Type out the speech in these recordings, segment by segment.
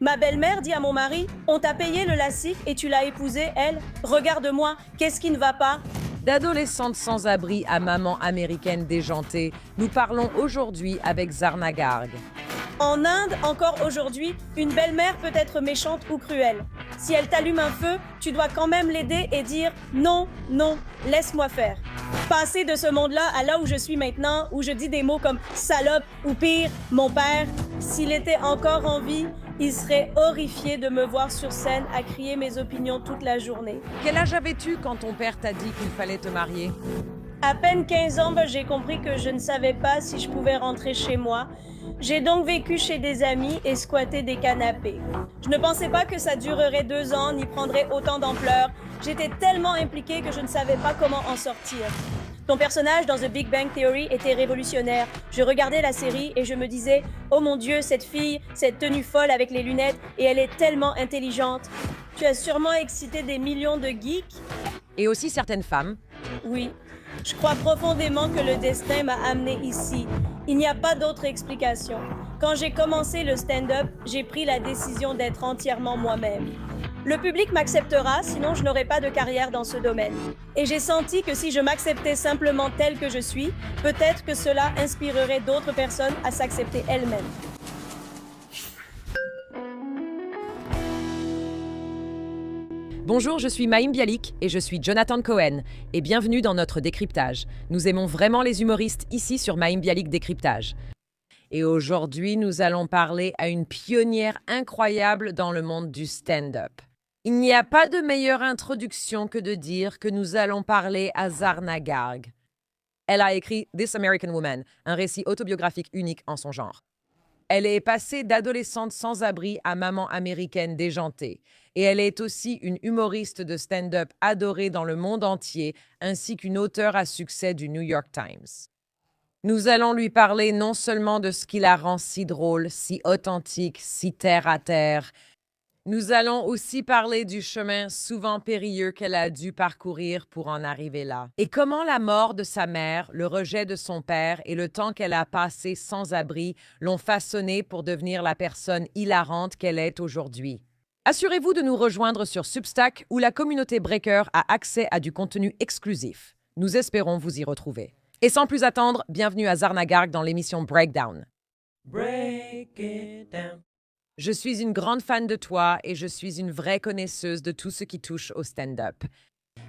Ma belle-mère dit à mon mari, on t'a payé le lascif et tu l'as épousé, elle. Regarde-moi, qu'est-ce qui ne va pas? D'adolescente sans-abri à maman américaine déjantée, nous parlons aujourd'hui avec Zarna Garg. En Inde, encore aujourd'hui, une belle-mère peut être méchante ou cruelle. Si elle t'allume un feu, tu dois quand même l'aider et dire non, non, laisse-moi faire. Passer de ce monde-là à là où je suis maintenant, où je dis des mots comme salope ou pire, mon père, s'il était encore en vie, il serait horrifié de me voir sur scène à crier mes opinions toute la journée. Quel âge avais-tu quand ton père t'a dit qu'il fallait te marier? À peine 15 ans, j'ai compris que je ne savais pas si je pouvais rentrer chez moi. J'ai donc vécu chez des amis et squatté des canapés. Je ne pensais pas que ça durerait 2 ans ni prendrait autant d'ampleur. J'étais tellement impliquée que je ne savais pas comment en sortir. Ton personnage dans The Big Bang Theory était révolutionnaire. Je regardais la série et je me disais « Oh mon Dieu, cette fille, cette tenue folle avec les lunettes, et elle est tellement intelligente. » Tu as sûrement excité des millions de geeks. Et aussi certaines femmes. Oui, je crois profondément que le destin m'a amené ici. Il n'y a pas d'autre explication. Quand j'ai commencé le stand-up, j'ai pris la décision d'être entièrement moi-même. Le public m'acceptera, sinon je n'aurais pas de carrière dans ce domaine. Et j'ai senti que si je m'acceptais simplement telle que je suis, peut-être que cela inspirerait d'autres personnes à s'accepter elles-mêmes. Bonjour, je suis Mayim Bialik et je suis Jonathan Cohen. Et bienvenue dans notre décryptage. Nous aimons vraiment les humoristes ici sur Mayim Bialik Décryptage. Et aujourd'hui, nous allons parler à une pionnière incroyable dans le monde du stand-up. Il n'y a pas de meilleure introduction que de dire que nous allons parler à Zarna Garg. Elle a écrit This American Woman, un récit autobiographique unique en son genre. Elle est passée d'adolescente sans-abri à maman américaine déjantée. Et elle est aussi une humoriste de stand-up adorée dans le monde entier, ainsi qu'une auteure à succès du New York Times. Nous allons lui parler non seulement de ce qui la rend si drôle, si authentique, si terre-à-terre. Nous allons aussi parler du chemin souvent périlleux qu'elle a dû parcourir pour en arriver là. Et comment la mort de sa mère, le rejet de son père et le temps qu'elle a passé sans abri l'ont façonnée pour devenir la personne hilarante qu'elle est aujourd'hui. Assurez-vous de nous rejoindre sur Substack où la communauté Breaker a accès à du contenu exclusif. Nous espérons vous y retrouver. Et sans plus attendre, bienvenue à Zarna Garg dans l'émission Breakdown. Break it down. Je suis une grande fan de toi et je suis une vraie connaisseuse de tout ce qui touche au stand-up.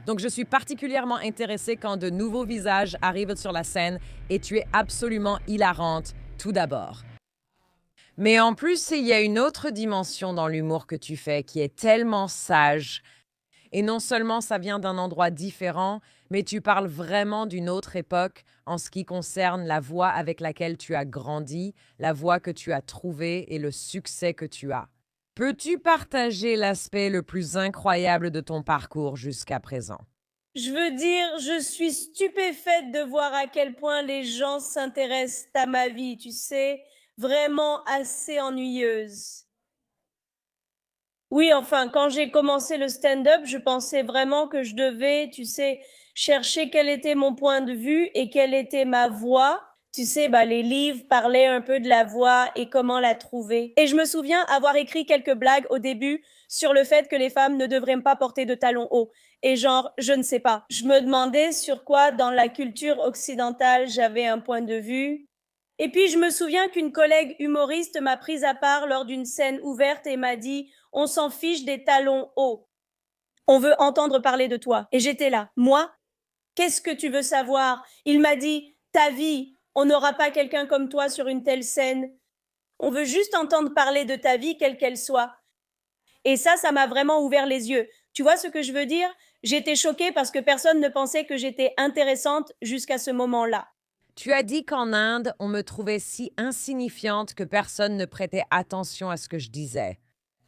Donc je suis particulièrement intéressée quand de nouveaux visages arrivent sur la scène et tu es absolument hilarante, tout d'abord. Mais en plus, il y a une autre dimension dans l'humour que tu fais qui est tellement sage. Et non seulement ça vient d'un endroit différent, mais tu parles vraiment d'une autre époque en ce qui concerne la voix avec laquelle tu as grandi, la voix que tu as trouvée et le succès que tu as. Peux-tu partager l'aspect le plus incroyable de ton parcours jusqu'à présent? Je veux dire, je suis stupéfaite de voir à quel point les gens s'intéressent à ma vie, tu sais, vraiment assez ennuyeuse. Oui, enfin, quand j'ai commencé le stand-up, je pensais vraiment que je devais, tu sais, chercher quel était mon point de vue et quelle était ma voix. Tu sais, les livres parlaient un peu de la voix et comment la trouver. Et je me souviens avoir écrit quelques blagues au début sur le fait que les femmes ne devraient pas porter de talons hauts. Et genre, je ne sais pas. Je me demandais sur quoi, dans la culture occidentale, j'avais un point de vue. Et puis, je me souviens qu'une collègue humoriste m'a prise à part lors d'une scène ouverte et m'a dit « On s'en fiche des talons hauts. On veut entendre parler de toi. » Et j'étais là. Moi, qu'est-ce que tu veux savoir? Il m'a dit « Ta vie. On n'aura pas quelqu'un comme toi sur une telle scène. On veut juste entendre parler de ta vie, quelle qu'elle soit. » Et ça m'a vraiment ouvert les yeux. Tu vois ce que je veux dire? J'étais choquée parce que personne ne pensait que j'étais intéressante jusqu'à ce moment-là. Tu as dit qu'en Inde, on me trouvait si insignifiante que personne ne prêtait attention à ce que je disais.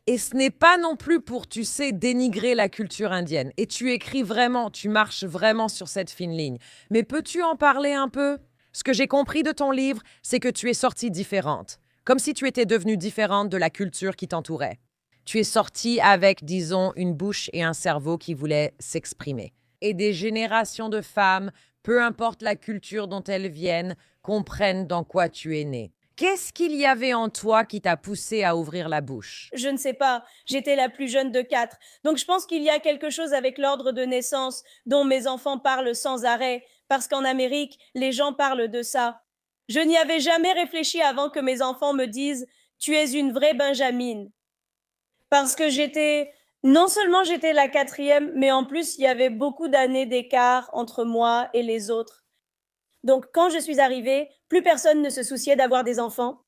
Et ce n'est pas non plus pour, tu sais, dénigrer la culture indienne. Et tu écris vraiment, tu marches vraiment sur cette fine ligne. Mais peux-tu en parler un peu? Ce que j'ai compris de ton livre, c'est que tu es sortie différente. Comme si tu étais devenue différente de la culture qui t'entourait. Tu es sortie avec, disons, une bouche et un cerveau qui voulaient s'exprimer. Et des générations de femmes, peu importe la culture dont elles viennent, comprennent dans quoi tu es née. Qu'est-ce qu'il y avait en toi qui t'a poussé à ouvrir la bouche? Je ne sais pas, j'étais la plus jeune de 4. Donc je pense qu'il y a quelque chose avec l'ordre de naissance dont mes enfants parlent sans arrêt, parce qu'en Amérique, les gens parlent de ça. Je n'y avais jamais réfléchi avant que mes enfants me disent « Tu es une vraie Benjamine ». Parce que non seulement j'étais la 4e, mais en plus il y avait beaucoup d'années d'écart entre moi et les autres. Donc quand je suis arrivée, plus personne ne se souciait d'avoir des enfants.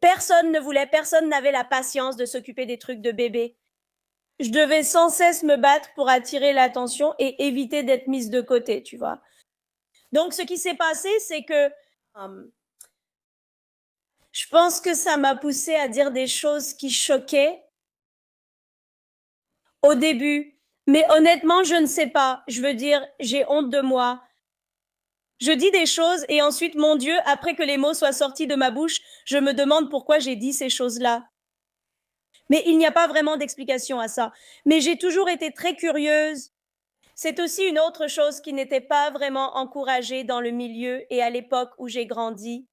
Personne ne voulait, personne n'avait la patience de s'occuper des trucs de bébé. Je devais sans cesse me battre pour attirer l'attention et éviter d'être mise de côté, tu vois. Donc, ce qui s'est passé, c'est que je pense que ça m'a poussée à dire des choses qui choquaient au début. Mais honnêtement, je ne sais pas. Je veux dire, j'ai honte de moi. Je dis des choses et ensuite, mon Dieu, après que les mots soient sortis de ma bouche, je me demande pourquoi j'ai dit ces choses-là. Mais il n'y a pas vraiment d'explication à ça. Mais j'ai toujours été très curieuse. C'est aussi une autre chose qui n'était pas vraiment encouragée dans le milieu et à l'époque où j'ai grandi.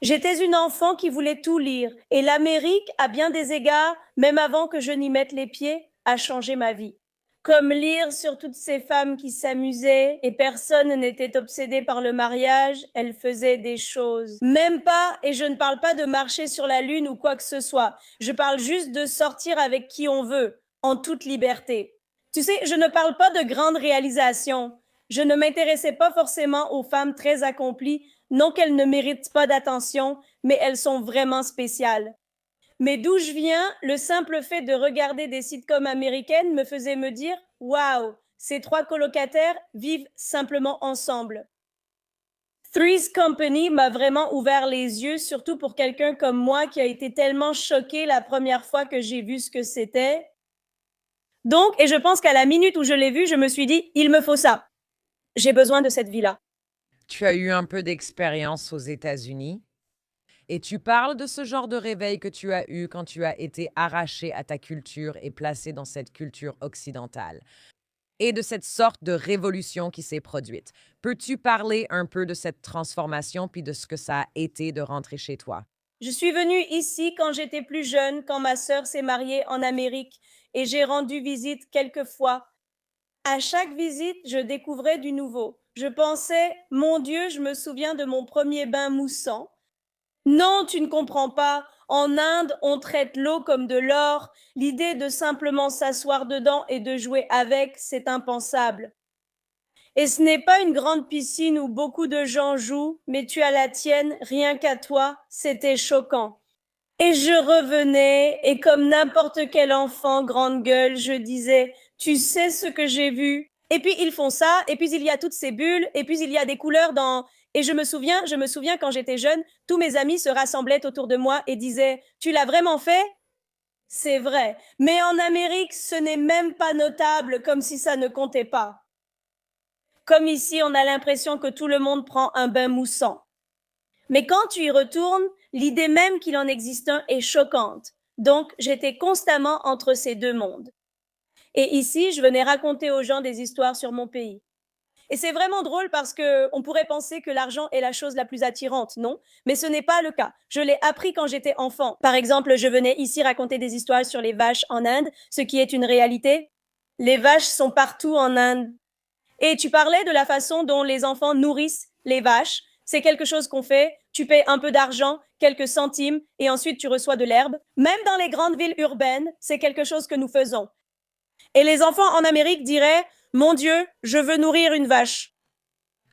J'étais une enfant qui voulait tout lire et l'Amérique, à bien des égards, même avant que je n'y mette les pieds, a changé ma vie. Comme lire sur toutes ces femmes qui s'amusaient et personne n'était obsédé par le mariage, elles faisaient des choses. Même pas, et je ne parle pas de marcher sur la lune ou quoi que ce soit, je parle juste de sortir avec qui on veut, en toute liberté. Tu sais, je ne parle pas de grandes réalisations. Je ne m'intéressais pas forcément aux femmes très accomplies, non qu'elles ne méritent pas d'attention, mais elles sont vraiment spéciales. Mais d'où je viens, le simple fait de regarder des sitcoms américaines me faisait me dire « Waouh, ces 3 colocataires vivent simplement ensemble ». Three's Company m'a vraiment ouvert les yeux, surtout pour quelqu'un comme moi qui a été tellement choqué la première fois que j'ai vu ce que c'était. Donc, et je pense qu'à la minute où je l'ai vu, je me suis dit « Il me faut ça. J'ai besoin de cette vie-là ». Tu as eu un peu d'expérience aux États-Unis et tu parles de ce genre de réveil que tu as eu quand tu as été arraché à ta culture et placé dans cette culture occidentale et de cette sorte de révolution qui s'est produite. Peux-tu parler un peu de cette transformation puis de ce que ça a été de rentrer chez toi? Je suis venue ici quand j'étais plus jeune, quand ma sœur s'est mariée en Amérique et j'ai rendu visite quelques fois. À chaque visite, je découvrais du nouveau. Je pensais, mon Dieu, je me souviens de mon premier bain moussant. Non, tu ne comprends pas. En Inde, on traite l'eau comme de l'or. L'idée de simplement s'asseoir dedans et de jouer avec, c'est impensable. Et ce n'est pas une grande piscine où beaucoup de gens jouent, mais tu as la tienne, rien qu'à toi, c'était choquant. Et je revenais, et comme n'importe quel enfant grande gueule, je disais, tu sais ce que j'ai vu? Et puis ils font ça, et puis il y a toutes ces bulles, et puis il y a des couleurs dans... Et je me souviens quand j'étais jeune, tous mes amis se rassemblaient autour de moi et disaient, tu l'as vraiment fait? C'est vrai. Mais en Amérique, ce n'est même pas notable, comme si ça ne comptait pas. Comme ici, on a l'impression que tout le monde prend un bain moussant. Mais quand tu y retournes, l'idée même qu'il en existe un est choquante. Donc, j'étais constamment entre ces deux mondes. Et ici, je venais raconter aux gens des histoires sur mon pays. Et c'est vraiment drôle parce qu'on pourrait penser que l'argent est la chose la plus attirante, non? Mais ce n'est pas le cas. Je l'ai appris quand j'étais enfant. Par exemple, je venais ici raconter des histoires sur les vaches en Inde, ce qui est une réalité. Les vaches sont partout en Inde. Et tu parlais de la façon dont les enfants nourrissent les vaches. C'est quelque chose qu'on fait. Tu payes un peu d'argent, quelques centimes, et ensuite tu reçois de l'herbe. Même dans les grandes villes urbaines, c'est quelque chose que nous faisons. Et les enfants en Amérique diraient, mon Dieu, je veux nourrir une vache.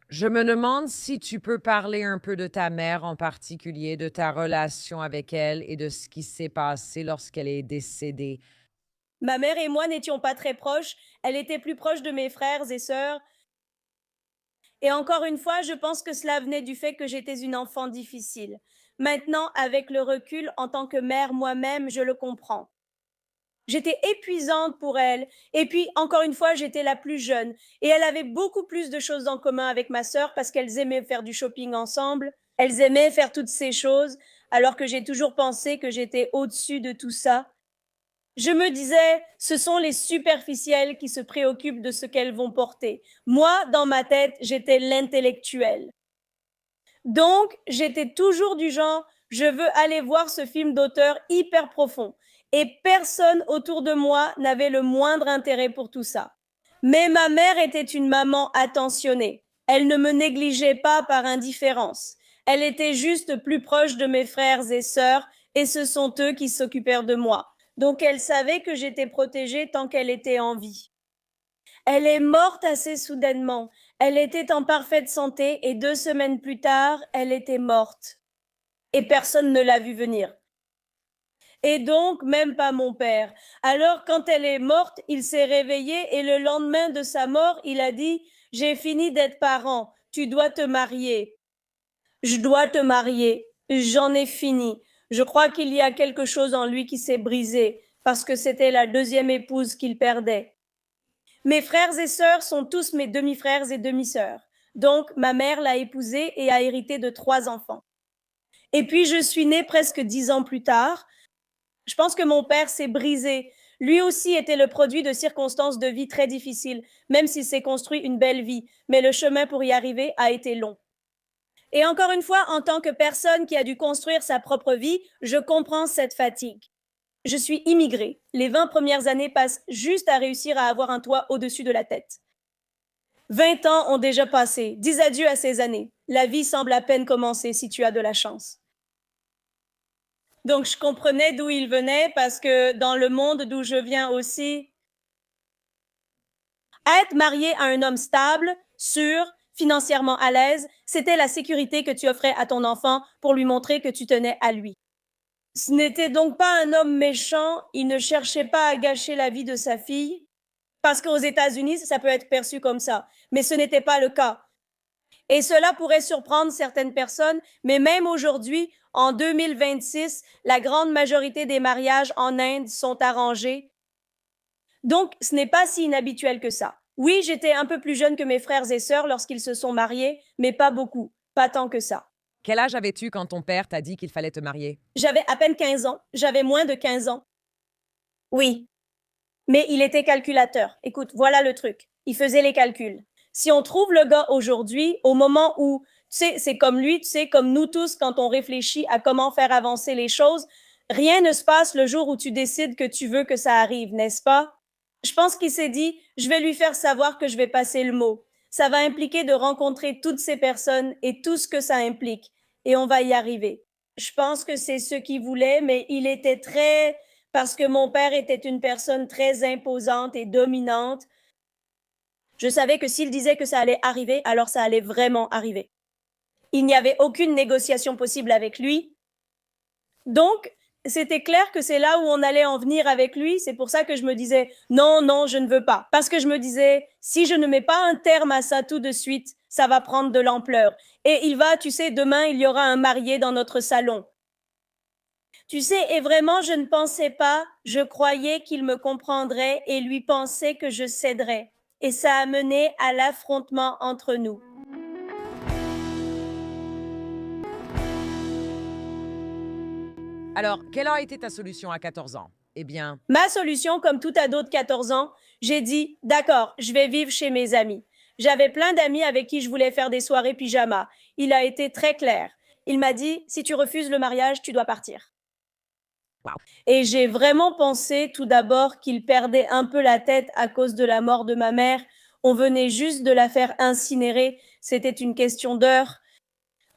Je me demande si tu peux parler un peu de ta mère en particulier, de ta relation avec elle et de ce qui s'est passé lorsqu'elle est décédée. Ma mère et moi n'étions pas très proches. Elle était plus proche de mes frères et sœurs. Et encore une fois, je pense que cela venait du fait que j'étais une enfant difficile. Maintenant, avec le recul, en tant que mère moi-même, je le comprends. J'étais épuisante pour elle. Et puis, encore une fois, j'étais la plus jeune. Et elle avait beaucoup plus de choses en commun avec ma sœur parce qu'elles aimaient faire du shopping ensemble. Elles aimaient faire toutes ces choses, alors que j'ai toujours pensé que j'étais au-dessus de tout ça. Je me disais, ce sont les superficiels qui se préoccupent de ce qu'elles vont porter. Moi, dans ma tête, j'étais l'intellectuelle. Donc, j'étais toujours du genre, Je veux aller voir ce film d'auteur hyper profond. Et personne autour de moi n'avait le moindre intérêt pour tout ça. Mais ma mère était une maman attentionnée. Elle ne me négligeait pas par indifférence. Elle était juste plus proche de mes frères et sœurs, et ce sont eux qui s'occupèrent de moi. Donc elle savait que j'étais protégée tant qu'elle était en vie. Elle est morte assez soudainement. Elle était en parfaite santé et 2 semaines plus tard, elle était morte. Et personne ne l'a vue venir. Et donc, même pas mon père. Alors, quand elle est morte, il s'est réveillé et le lendemain de sa mort, il a dit, j'ai fini d'être parent, tu dois te marier. Je dois te marier. J'en ai fini. Je crois qu'il y a quelque chose en lui qui s'est brisé parce que c'était la deuxième épouse qu'il perdait. Mes frères et sœurs sont tous mes demi-frères et demi-sœurs. Donc, ma mère l'a épousé et a hérité de 3 enfants. Et puis, je suis née presque 10 ans plus tard. Je pense que mon père s'est brisé. Lui aussi était le produit de circonstances de vie très difficiles, même s'il s'est construit une belle vie. Mais le chemin pour y arriver a été long. Et encore une fois, en tant que personne qui a dû construire sa propre vie, je comprends cette fatigue. Je suis immigrée. Les 20 premières années passent juste à réussir à avoir un toit au-dessus de la tête. 20 ans ont déjà passé. Dis adieu à ces années. La vie semble à peine commencer si tu as de la chance. Donc, je comprenais d'où il venait parce que dans le monde d'où je viens aussi, être marié à un homme stable, sûr, financièrement à l'aise, c'était la sécurité que tu offrais à ton enfant pour lui montrer que tu tenais à lui. Ce n'était donc pas un homme méchant, il ne cherchait pas à gâcher la vie de sa fille, parce qu'aux États-Unis, ça peut être perçu comme ça, mais ce n'était pas le cas. Et cela pourrait surprendre certaines personnes, mais même aujourd'hui, en 2026, la grande majorité des mariages en Inde sont arrangés. Donc, ce n'est pas si inhabituel que ça. Oui, j'étais un peu plus jeune que mes frères et sœurs lorsqu'ils se sont mariés, mais pas beaucoup, pas tant que ça. Quel âge avais-tu quand ton père t'a dit qu'il fallait te marier? J'avais à peine 15 ans, j'avais moins de 15 ans. Oui, mais il était calculateur. Écoute, voilà le truc. Il faisait les calculs. Si on trouve le gars aujourd'hui, au moment où, tu sais, c'est comme lui, tu sais, comme nous tous, quand on réfléchit à comment faire avancer les choses, rien ne se passe le jour où tu décides que tu veux que ça arrive, n'est-ce pas? Je pense qu'il s'est dit, je vais lui faire savoir que je vais passer le mot. Ça va impliquer de rencontrer toutes ces personnes et tout ce que ça implique. Et on va y arriver. Je pense que c'est ce qu'il voulait, mais il était très, parce que mon père était une personne très imposante et dominante. Je savais que s'il disait que ça allait arriver, alors ça allait vraiment arriver. Il n'y avait aucune négociation possible avec lui. Donc, c'était clair que c'est là où on allait en venir avec lui. C'est pour ça que je me disais, non, non, je ne veux pas. Parce que je me disais, si je ne mets pas un terme à ça tout de suite, ça va prendre de l'ampleur. Et il va, tu sais, demain, il y aura un marié dans notre salon. Tu sais, et vraiment, je ne pensais pas, je croyais qu'il me comprendrait et lui pensait que je céderais. Et ça a mené à l'affrontement entre nous. Alors, quelle a été ta solution à 14 ans? Eh bien, Ma solution, comme tout ado de 14 ans, j'ai dit, d'accord, je vais vivre chez mes amis. J'avais plein d'amis avec qui je voulais faire des soirées pyjama. Il a été très clair. Il m'a dit, si tu refuses le mariage, tu dois partir. wow. Et j'ai vraiment pensé tout d'abord qu'il perdait un peu la tête à cause de la mort de ma mère. On venait juste de la faire incinérer. C'était une question d'heure.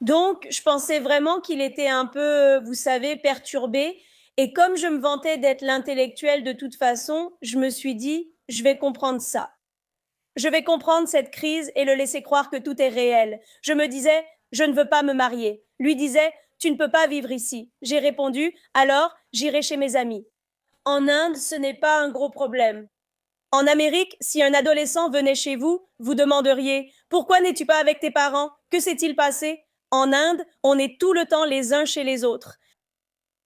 Donc, je pensais vraiment qu'il était un peu, vous savez, perturbé. Et comme je me vantais d'être l'intellectuel de toute façon, je me suis dit, je vais comprendre ça. Je vais comprendre cette crise et le laisser croire que tout est réel. Je me disais, je ne veux pas me marier. Lui disait, tu ne peux pas vivre ici. J'ai répondu, alors j'irai chez mes amis. En Inde, ce n'est pas un gros problème. En Amérique, si un adolescent venait chez vous, vous demanderiez, pourquoi n'es-tu pas avec tes parents? Que s'est-il passé? En Inde, on est tout le temps les uns chez les autres.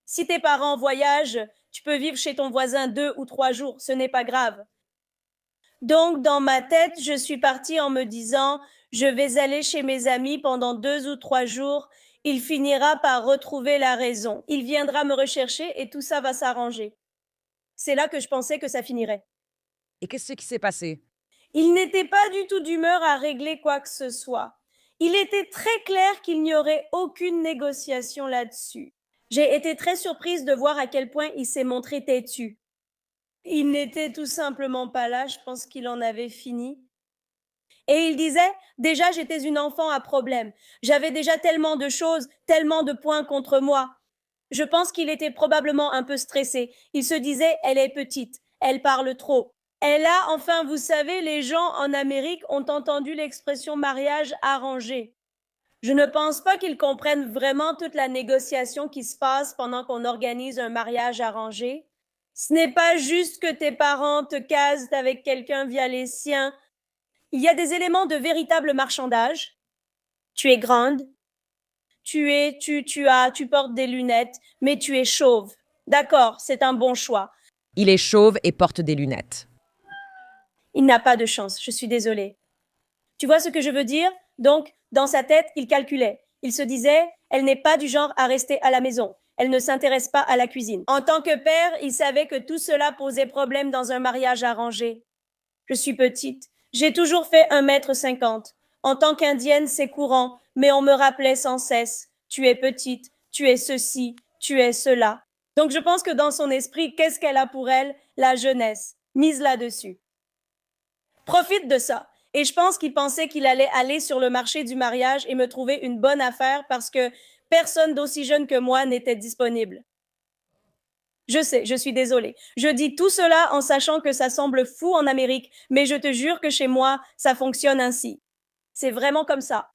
Si tes parents voyagent, tu peux vivre chez ton voisin 2 ou 3 jours, ce n'est pas grave. Donc, dans ma tête, je suis partie en me disant, je vais aller chez mes amis pendant 2 ou 3 jours. Il finira par retrouver la raison. Il viendra me rechercher et tout ça va s'arranger. C'est là que je pensais que ça finirait. Et qu'est-ce qui s'est passé? Il n'était pas du tout d'humeur à régler quoi que ce soit. Il était très clair qu'il n'y aurait aucune négociation là-dessus. J'ai été très surprise de voir à quel point il s'est montré têtu. Il n'était tout simplement pas là, je pense qu'il en avait fini. Et il disait, déjà j'étais une enfant à problème. J'avais déjà tellement de choses, tellement de points contre moi. Je pense qu'il était probablement un peu stressé. Il se disait, elle est petite, elle parle trop. Et là, enfin, vous savez, les gens en Amérique ont entendu l'expression mariage arrangé. Je ne pense pas qu'ils comprennent vraiment toute la négociation qui se passe pendant qu'on organise un mariage arrangé. Ce n'est pas juste que tes parents te casent avec quelqu'un via les siens. Il y a des éléments de véritable marchandage. Tu es grande, tu portes des lunettes, mais tu es chauve. D'accord, c'est un bon choix. Il est chauve et porte des lunettes. Il n'a pas de chance, je suis désolée. Tu vois ce que je veux dire? Donc, dans sa tête, il calculait. Il se disait, elle n'est pas du genre à rester à la maison. Elle ne s'intéresse pas à la cuisine. En tant que père, il savait que tout cela posait problème dans un mariage arrangé. Je suis petite. J'ai toujours fait 1,50 m. En tant qu'Indienne, c'est courant, mais on me rappelait sans cesse, tu es petite, tu es ceci, tu es cela. Donc je pense que dans son esprit, qu'est-ce qu'elle a pour elle? La jeunesse. Mise là-dessus. Profite de ça. Et je pense qu'il pensait qu'il allait aller sur le marché du mariage et me trouver une bonne affaire parce que personne d'aussi jeune que moi n'était disponible. Je sais, je suis désolée. Je dis tout cela en sachant que ça semble fou en Amérique, mais je te jure que chez moi, ça fonctionne ainsi. C'est vraiment comme ça.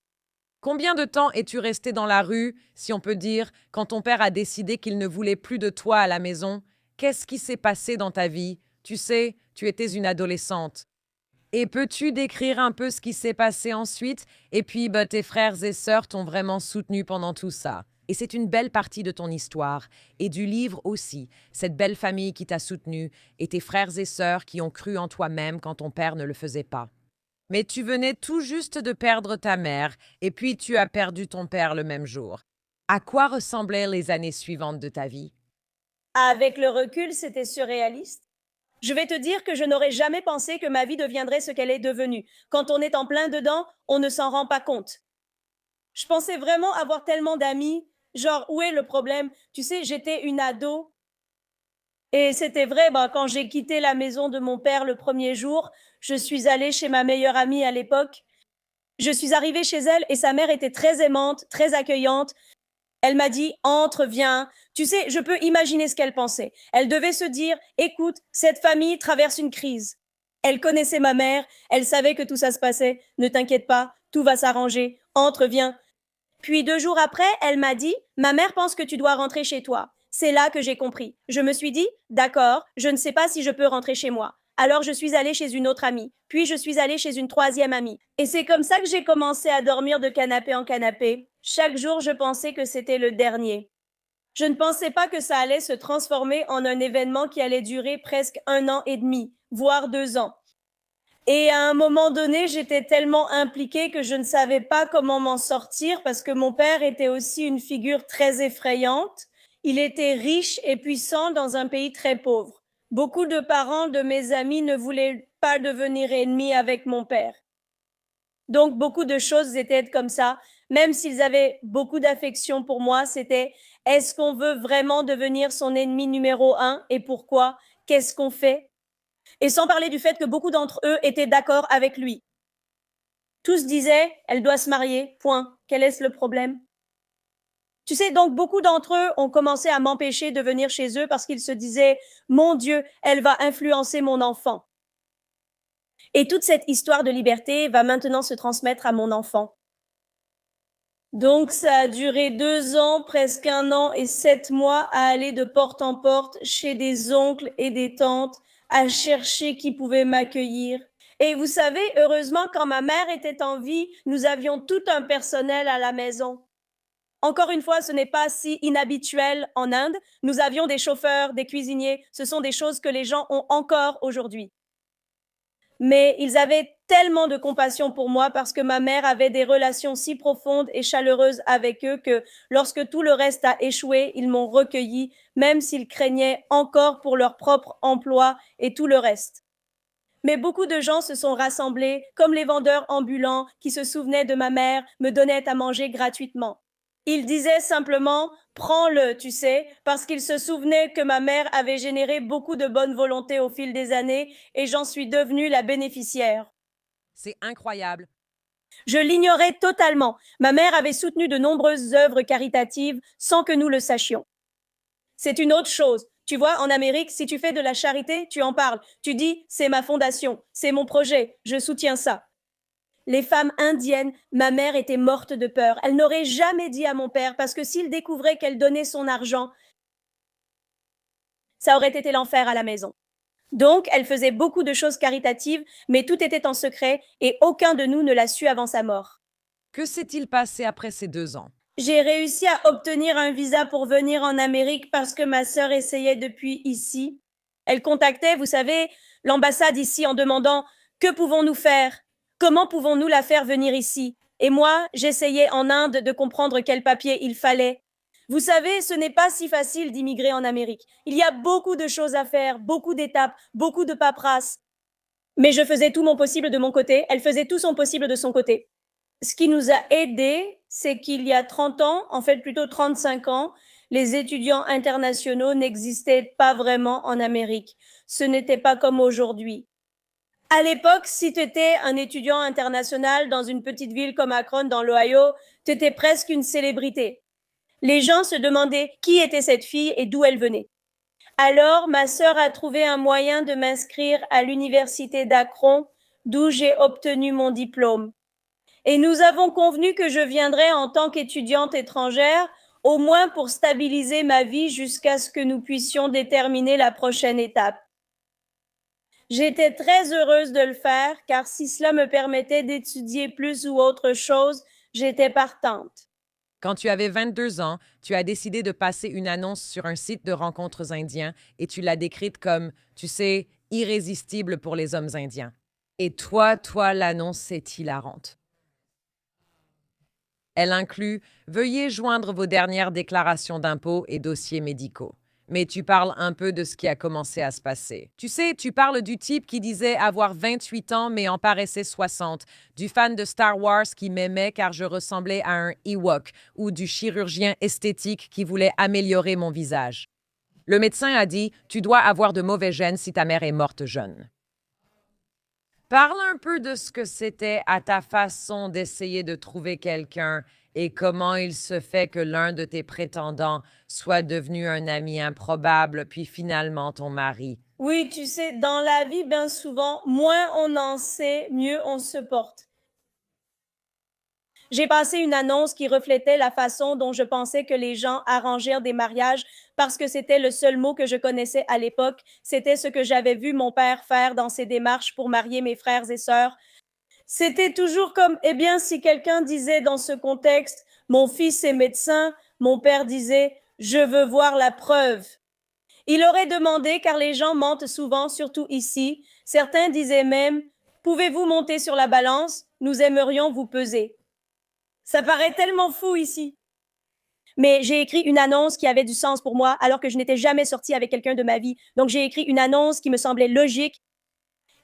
Combien de temps es-tu resté dans la rue, si on peut dire, quand ton père a décidé qu'il ne voulait plus de toi à la maison? Qu'est-ce qui s'est passé dans ta vie? Tu sais, tu étais une adolescente. Et peux-tu décrire un peu ce qui s'est passé ensuite? Et puis, tes frères et sœurs t'ont vraiment soutenu pendant tout ça. Et c'est une belle partie de ton histoire, et du livre aussi, cette belle famille qui t'a soutenu, et tes frères et sœurs qui ont cru en toi-même quand ton père ne le faisait pas. Mais tu venais tout juste de perdre ta mère, et puis tu as perdu ton père le même jour. À quoi ressemblaient les années suivantes de ta vie? Avec le recul, c'était surréaliste. Je vais te dire que je n'aurais jamais pensé que ma vie deviendrait ce qu'elle est devenue. Quand on est en plein dedans, on ne s'en rend pas compte. Je pensais vraiment avoir tellement d'amis. Genre, où est le problème? Tu sais, j'étais une ado. Et c'était vrai, quand j'ai quitté la maison de mon père le premier jour, je suis allée chez ma meilleure amie à l'époque. Je suis arrivée chez elle et sa mère était très aimante, très accueillante. Elle m'a dit, entre, viens. Tu sais, je peux imaginer ce qu'elle pensait. Elle devait se dire, écoute, cette famille traverse une crise. Elle connaissait ma mère, elle savait que tout ça se passait. Ne t'inquiète pas, tout va s'arranger. Entre, viens. Puis 2 jours après, elle m'a dit, ma mère pense que tu dois rentrer chez toi. C'est là que j'ai compris. Je me suis dit, d'accord, je ne sais pas si je peux rentrer chez moi. Alors je suis allée chez une autre amie, puis je suis allée chez une troisième amie. Et c'est comme ça que j'ai commencé à dormir de canapé en canapé. Chaque jour, je pensais que c'était le dernier. Je ne pensais pas que ça allait se transformer en un événement qui allait durer presque 1 an et demi, voire 2 ans. Et à un moment donné, j'étais tellement impliquée que je ne savais pas comment m'en sortir parce que mon père était aussi une figure très effrayante. Il était riche et puissant dans un pays très pauvre. Beaucoup de parents de mes amis ne voulaient pas devenir ennemis avec mon père. Donc, beaucoup de choses étaient comme ça. Même s'ils avaient beaucoup d'affection pour moi, c'était est-ce qu'on veut vraiment devenir son ennemi numéro 1 et pourquoi? Qu'est-ce qu'on fait? Et sans parler du fait que beaucoup d'entre eux étaient d'accord avec lui. Tous disaient, elle doit se marier, point. Quel est le problème? Tu sais, donc beaucoup d'entre eux ont commencé à m'empêcher de venir chez eux parce qu'ils se disaient, mon Dieu, elle va influencer mon enfant. Et toute cette histoire de liberté va maintenant se transmettre à mon enfant. Donc ça a duré 2 ans, presque 1 an et 7 mois à aller de porte en porte chez des oncles et des tantes, à chercher qui pouvait m'accueillir. Et vous savez, heureusement, quand ma mère était en vie, nous avions tout un personnel à la maison. Encore une fois, ce n'est pas si inhabituel en Inde. Nous avions des chauffeurs, des cuisiniers. Ce sont des choses que les gens ont encore aujourd'hui. Mais ils avaient tellement de compassion pour moi parce que ma mère avait des relations si profondes et chaleureuses avec eux que lorsque tout le reste a échoué, ils m'ont recueilli, même s'ils craignaient encore pour leur propre emploi et tout le reste. Mais beaucoup de gens se sont rassemblés, comme les vendeurs ambulants qui se souvenaient de ma mère, me donnaient à manger gratuitement. Ils disaient simplement, prends-le, tu sais, parce qu'ils se souvenaient que ma mère avait généré beaucoup de bonne volonté au fil des années et j'en suis devenue la bénéficiaire. C'est incroyable. Je l'ignorais totalement. Ma mère avait soutenu de nombreuses œuvres caritatives sans que nous le sachions. C'est une autre chose. Tu vois, en Amérique, si tu fais de la charité, tu en parles. Tu dis, c'est ma fondation, c'est mon projet, je soutiens ça. Les femmes indiennes, ma mère était morte de peur. Elle n'aurait jamais dit à mon père parce que s'il découvrait qu'elle donnait son argent, ça aurait été l'enfer à la maison. Donc, elle faisait beaucoup de choses caritatives, mais tout était en secret et aucun de nous ne l'a su avant sa mort. Que s'est-il passé après ces 2 ans? J'ai réussi à obtenir un visa pour venir en Amérique parce que ma sœur essayait depuis ici. Elle contactait, vous savez, l'ambassade ici en demandant que pouvons-nous faire? Comment pouvons-nous la faire venir ici? Et moi, j'essayais en Inde de comprendre quel papier il fallait. Vous savez, ce n'est pas si facile d'immigrer en Amérique. Il y a beaucoup de choses à faire, beaucoup d'étapes, beaucoup de paperasse. Mais je faisais tout mon possible de mon côté, elle faisait tout son possible de son côté. Ce qui nous a aidés, c'est qu'il y a 30 ans, en fait plutôt 35 ans, les étudiants internationaux n'existaient pas vraiment en Amérique. Ce n'était pas comme aujourd'hui. À l'époque, si tu étais un étudiant international dans une petite ville comme Akron, dans l'Ohio, tu étais presque une célébrité. Les gens se demandaient qui était cette fille et d'où elle venait. Alors, ma sœur a trouvé un moyen de m'inscrire à l'université d'Akron, d'où j'ai obtenu mon diplôme. Et nous avons convenu que je viendrais en tant qu'étudiante étrangère, au moins pour stabiliser ma vie jusqu'à ce que nous puissions déterminer la prochaine étape. J'étais très heureuse de le faire, car si cela me permettait d'étudier plus ou autre chose, j'étais partante. Quand tu avais 22 ans, tu as décidé de passer une annonce sur un site de rencontres indiens et tu l'as décrite comme, tu sais, irrésistible pour les hommes indiens. Et toi, l'annonce, c'est hilarante. Elle inclut veuillez joindre vos dernières déclarations d'impôts et dossiers médicaux. Mais tu parles un peu de ce qui a commencé à se passer. Tu sais, tu parles du type qui disait avoir 28 ans mais en paraissait 60, du fan de Star Wars qui m'aimait car je ressemblais à un Ewok ou du chirurgien esthétique qui voulait améliorer mon visage. Le médecin a dit tu dois avoir de mauvais gènes si ta mère est morte jeune. Parle un peu de ce que c'était à ta façon d'essayer de trouver quelqu'un et comment il se fait que l'un de tes prétendants soit devenu un ami improbable, puis finalement ton mari. Oui, tu sais, dans la vie, bien souvent, moins on en sait, mieux on se porte. J'ai passé une annonce qui reflétait la façon dont je pensais que les gens arrangèrent des mariages parce que c'était le seul mot que je connaissais à l'époque. C'était ce que j'avais vu mon père faire dans ses démarches pour marier mes frères et sœurs. C'était toujours comme, eh bien, si quelqu'un disait dans ce contexte, mon fils est médecin, mon père disait, je veux voir la preuve. Il aurait demandé, car les gens mentent souvent, surtout ici. Certains disaient même, pouvez-vous monter sur la balance? Nous aimerions vous peser. Ça paraît tellement fou ici. Mais j'ai écrit une annonce qui avait du sens pour moi alors que je n'étais jamais sortie avec quelqu'un de ma vie. Donc j'ai écrit une annonce qui me semblait logique.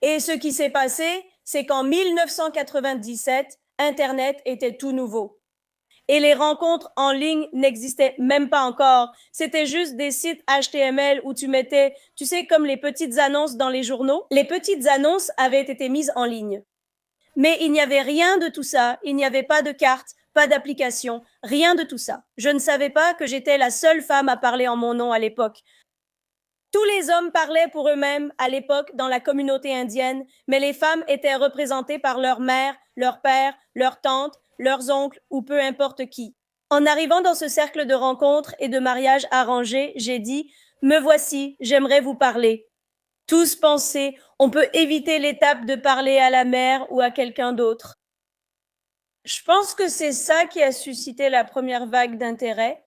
Et ce qui s'est passé, c'est qu'en 1997, Internet était tout nouveau. Et les rencontres en ligne n'existaient même pas encore. C'était juste des sites HTML où tu mettais, tu sais, comme les petites annonces dans les journaux. Les petites annonces avaient été mises en ligne. Mais il n'y avait rien de tout ça. Il n'y avait pas de carte, pas d'application, rien de tout ça. Je ne savais pas que j'étais la seule femme à parler en mon nom à l'époque. Tous les hommes parlaient pour eux-mêmes à l'époque dans la communauté indienne, mais les femmes étaient représentées par leur mère, leur père, leur tante, leurs oncles ou peu importe qui. En arrivant dans ce cercle de rencontres et de mariages arrangés, j'ai dit « Me voici, j'aimerais vous parler ». Tous pensaient « On peut éviter l'étape de parler à la mère ou à quelqu'un d'autre ». Je pense que c'est ça qui a suscité la première vague d'intérêt.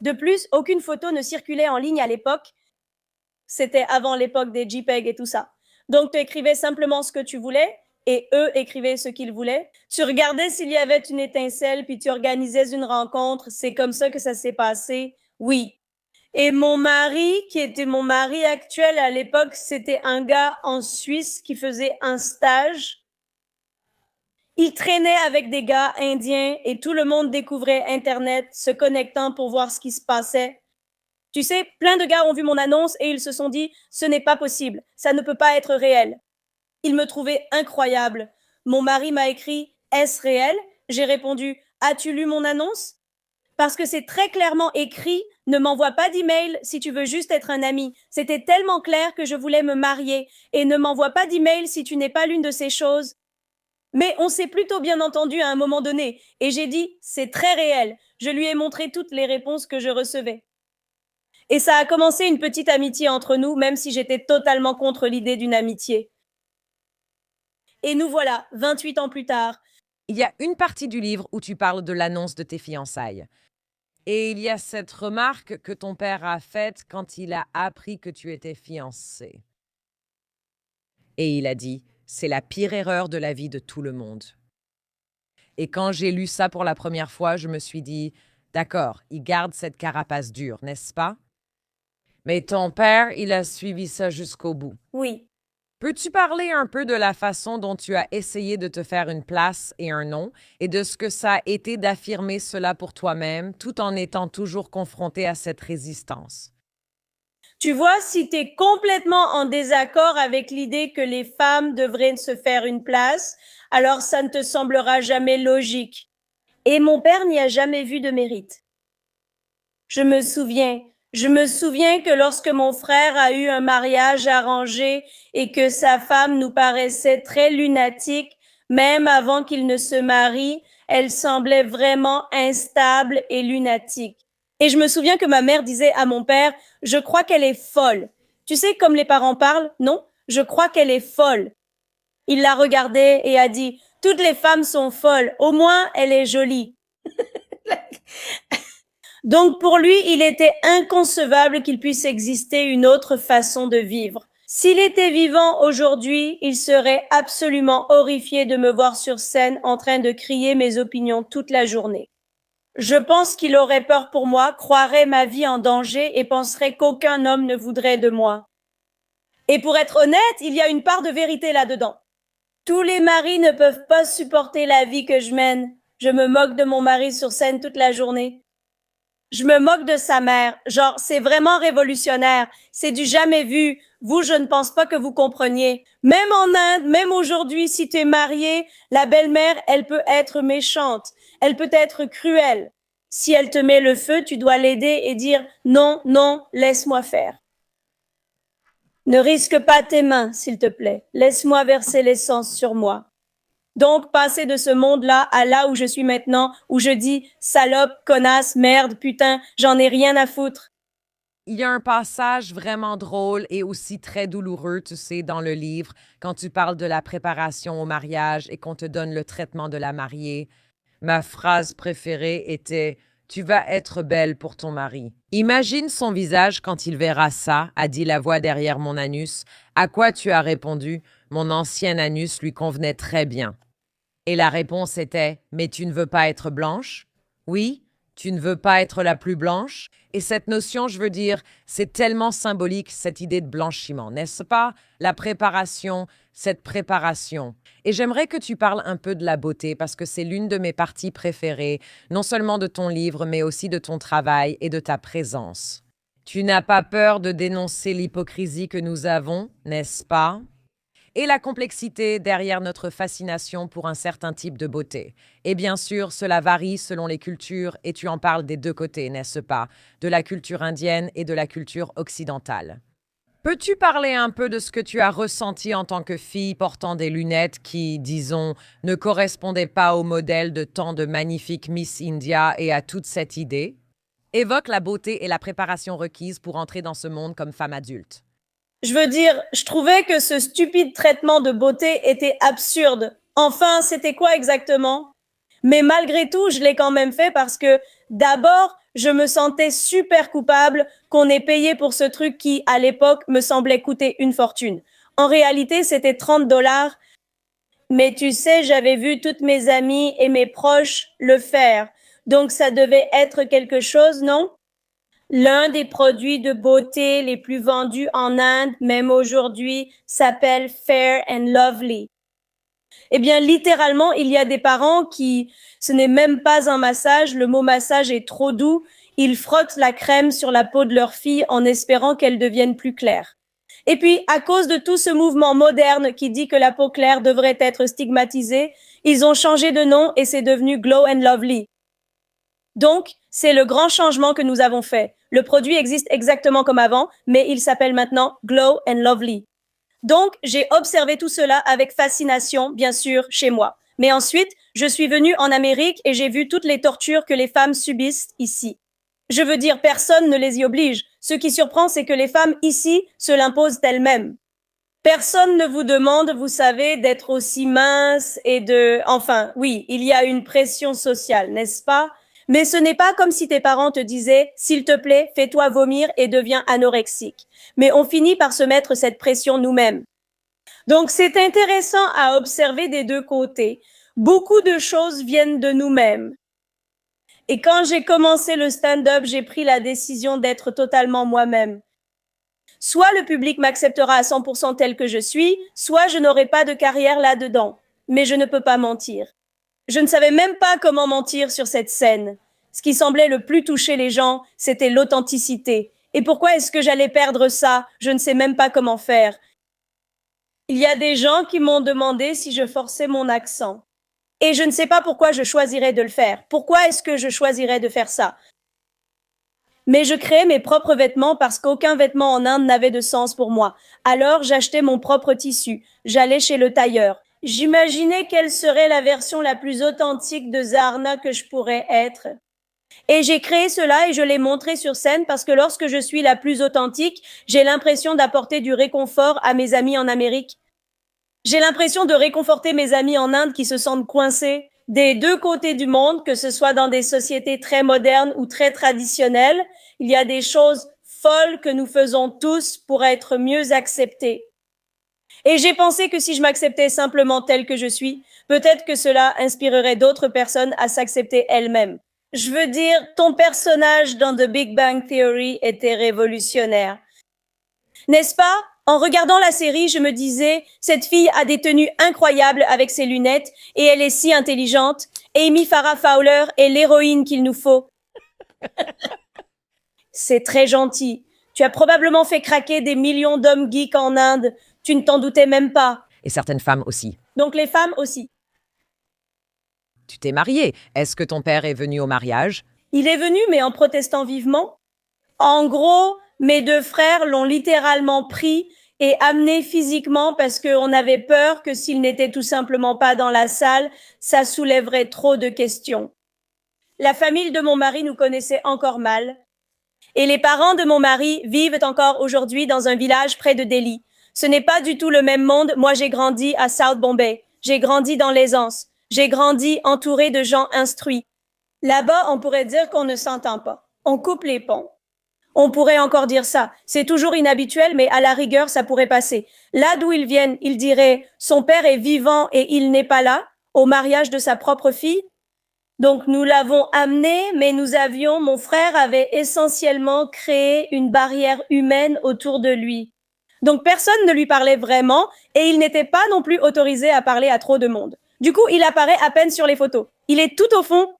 De plus, aucune photo ne circulait en ligne à l'époque. C'était avant l'époque des JPEG et tout ça. Donc, tu écrivais simplement ce que tu voulais et eux écrivaient ce qu'ils voulaient. Tu regardais s'il y avait une étincelle puis tu organisais une rencontre. C'est comme ça que ça s'est passé. Oui. Et mon mari, qui était mon mari actuel à l'époque, c'était un gars en Suisse qui faisait un stage. Il traînait avec des gars indiens et tout le monde découvrait Internet, se connectant pour voir ce qui se passait. Tu sais, plein de gars ont vu mon annonce et ils se sont dit, ce n'est pas possible, ça ne peut pas être réel. Ils me trouvaient incroyable. Mon mari m'a écrit, est-ce réel? J'ai répondu, as-tu lu mon annonce? Parce que c'est très clairement écrit, ne m'envoie pas d'email si tu veux juste être un ami. C'était tellement clair que je voulais me marier. Et ne m'envoie pas d'email si tu n'es pas l'une de ces choses. Mais on s'est plutôt bien entendu à un moment donné. Et j'ai dit, c'est très réel. Je lui ai montré toutes les réponses que je recevais. Et ça a commencé une petite amitié entre nous, même si j'étais totalement contre l'idée d'une amitié. Et nous voilà, 28 ans plus tard. Il y a une partie du livre où tu parles de l'annonce de tes fiançailles. Et il y a cette remarque que ton père a faite quand il a appris que tu étais fiancée. Et il a dit, c'est la pire erreur de la vie de tout le monde. Et quand j'ai lu ça pour la première fois, je me suis dit, d'accord, il garde cette carapace dure, n'est-ce pas? Mais ton père, il a suivi ça jusqu'au bout. Oui. Peux-tu parler un peu de la façon dont tu as essayé de te faire une place et un nom et de ce que ça a été d'affirmer cela pour toi-même tout en étant toujours confronté à cette résistance? Tu vois, si tu es complètement en désaccord avec l'idée que les femmes devraient se faire une place, alors ça ne te semblera jamais logique. Et mon père n'y a jamais vu de mérite. Je me souviens que lorsque mon frère a eu un mariage arrangé et que sa femme nous paraissait très lunatique, même avant qu'il ne se marie, elle semblait vraiment instable et lunatique. Et je me souviens que ma mère disait à mon père, je crois qu'elle est folle. Tu sais, comme les parents parlent, non? Je crois qu'elle est folle. Il la regardait et a dit, toutes les femmes sont folles, au moins elle est jolie. Donc pour lui, il était inconcevable qu'il puisse exister une autre façon de vivre. S'il était vivant aujourd'hui, il serait absolument horrifié de me voir sur scène en train de crier mes opinions toute la journée. Je pense qu'il aurait peur pour moi, croirait ma vie en danger et penserait qu'aucun homme ne voudrait de moi. Et pour être honnête, il y a une part de vérité là-dedans. Tous les maris ne peuvent pas supporter la vie que je mène. Je me moque de mon mari sur scène toute la journée. Je me moque de sa mère. Genre, c'est vraiment révolutionnaire. C'est du jamais vu. Vous, je ne pense pas que vous compreniez. Même en Inde, même aujourd'hui, si tu es marié, la belle-mère, elle peut être méchante. Elle peut être cruelle. Si elle te met le feu, tu dois l'aider et dire non, non, laisse-moi faire. Ne risque pas tes mains, s'il te plaît. Laisse-moi verser l'essence sur moi. Donc, passer de ce monde-là à là où je suis maintenant, où je dis salope, connasse, merde, putain, j'en ai rien à foutre. Il y a un passage vraiment drôle et aussi très douloureux, tu sais, dans le livre, quand tu parles de la préparation au mariage et qu'on te donne le traitement de la mariée. Ma phrase préférée était « Tu vas être belle pour ton mari ». Imagine son visage quand il verra ça, a dit la voix derrière mon anus. À quoi tu as répondu « Mon ancien anus lui convenait très bien ». Et la réponse était « Mais tu ne veux pas être blanche ?» Oui, tu ne veux pas être la plus blanche? Et cette notion, je veux dire, c'est tellement symbolique, cette idée de blanchiment, n'est-ce pas? La préparation, cette préparation. Et j'aimerais que tu parles un peu de la beauté, parce que c'est l'une de mes parties préférées, non seulement de ton livre, mais aussi de ton travail et de ta présence. Tu n'as pas peur de dénoncer l'hypocrisie que nous avons, n'est-ce pas? Et la complexité derrière notre fascination pour un certain type de beauté. Et bien sûr, cela varie selon les cultures, et tu en parles des deux côtés, n'est-ce pas? De la culture indienne et de la culture occidentale. Peux-tu parler un peu de ce que tu as ressenti en tant que fille portant des lunettes qui, disons, ne correspondaient pas au modèle de tant de magnifiques Miss India et à toute cette idée? Évoque la beauté et la préparation requise pour entrer dans ce monde comme femme adulte. Je veux dire, je trouvais que ce stupide traitement de beauté était absurde. Enfin, c'était quoi exactement? Mais malgré tout, je l'ai quand même fait parce que, d'abord, je me sentais super coupable qu'on ait payé pour ce truc qui, à l'époque, me semblait coûter une fortune. En réalité, c'était 30 dollars. Mais tu sais, j'avais vu toutes mes amies et mes proches le faire. Donc ça devait être quelque chose, non? L'un des produits de beauté les plus vendus en Inde, même aujourd'hui, s'appelle Fair and Lovely. Eh bien, littéralement, il y a des parents ce n'est même pas un massage, le mot massage est trop doux, ils frottent la crème sur la peau de leur fille en espérant qu'elle devienne plus claire. Et puis, à cause de tout ce mouvement moderne qui dit que la peau claire devrait être stigmatisée, ils ont changé de nom et c'est devenu Glow and Lovely. Donc, c'est le grand changement que nous avons fait. Le produit existe exactement comme avant, mais il s'appelle maintenant Glow and Lovely. Donc, j'ai observé tout cela avec fascination, bien sûr, chez moi. Mais ensuite, je suis venue en Amérique et j'ai vu toutes les tortures que les femmes subissent ici. Je veux dire, personne ne les y oblige. Ce qui surprend, c'est que les femmes ici se l'imposent elles-mêmes. Personne ne vous demande, vous savez, d'être aussi mince Enfin, oui, il y a une pression sociale, n'est-ce pas? Mais ce n'est pas comme si tes parents te disaient « S'il te plaît, fais-toi vomir et deviens anorexique ». Mais on finit par se mettre cette pression nous-mêmes. Donc, c'est intéressant à observer des deux côtés. Beaucoup de choses viennent de nous-mêmes. Et quand j'ai commencé le stand-up, j'ai pris la décision d'être totalement moi-même. Soit le public m'acceptera à 100% tel que je suis, soit je n'aurai pas de carrière là-dedans. Mais je ne peux pas mentir. Je ne savais même pas comment mentir sur cette scène. Ce qui semblait le plus toucher les gens, c'était l'authenticité. Et pourquoi est-ce que j'allais perdre ça? Je ne sais même pas comment faire. Il y a des gens qui m'ont demandé si je forçais mon accent. Et je ne sais pas pourquoi je choisirais de le faire. Pourquoi est-ce que je choisirais de faire ça? Mais je créais mes propres vêtements parce qu'aucun vêtement en Inde n'avait de sens pour moi. Alors j'achetais mon propre tissu. J'allais chez le tailleur. J'imaginais quelle serait la version la plus authentique de Zarna que je pourrais être. Et j'ai créé cela et je l'ai montré sur scène parce que lorsque je suis la plus authentique, j'ai l'impression d'apporter du réconfort à mes amis en Amérique. J'ai l'impression de réconforter mes amis en Inde qui se sentent coincés des deux côtés du monde, que ce soit dans des sociétés très modernes ou très traditionnelles. Il y a des choses folles que nous faisons tous pour être mieux acceptés. Et j'ai pensé que si je m'acceptais simplement telle que je suis, peut-être que cela inspirerait d'autres personnes à s'accepter elles-mêmes. Je veux dire, ton personnage dans The Big Bang Theory était révolutionnaire. N'est-ce pas? En regardant la série, je me disais, cette fille a des tenues incroyables avec ses lunettes et elle est si intelligente. Amy Farrah Fowler est l'héroïne qu'il nous faut. C'est très gentil. Tu as probablement fait craquer des millions d'hommes geeks en Inde. Tu ne t'en doutais même pas. Et certaines femmes aussi. Donc les femmes aussi. Tu t'es mariée. Est-ce que ton père est venu au mariage? Il est venu, mais en protestant vivement. En gros, mes deux frères l'ont littéralement pris et amené physiquement parce qu'on avait peur que s'il n'était tout simplement pas dans la salle, ça soulèverait trop de questions. La famille de mon mari nous connaissait encore mal. Et les parents de mon mari vivent encore aujourd'hui dans un village près de Delhi. Ce n'est pas du tout le même monde. Moi, j'ai grandi à South Bombay. J'ai grandi dans l'aisance. J'ai grandi entouré de gens instruits. Là-bas, on pourrait dire qu'on ne s'entend pas. On coupe les ponts. On pourrait encore dire ça. C'est toujours inhabituel, mais à la rigueur, ça pourrait passer. Là d'où ils viennent, ils diraient « son père est vivant et il n'est pas là » au mariage de sa propre fille. Donc nous l'avons amené, mais mon frère avait essentiellement créé une barrière humaine autour de lui. Donc personne ne lui parlait vraiment et il n'était pas non plus autorisé à parler à trop de monde. Du coup, il apparaît à peine sur les photos. Il est tout au fond.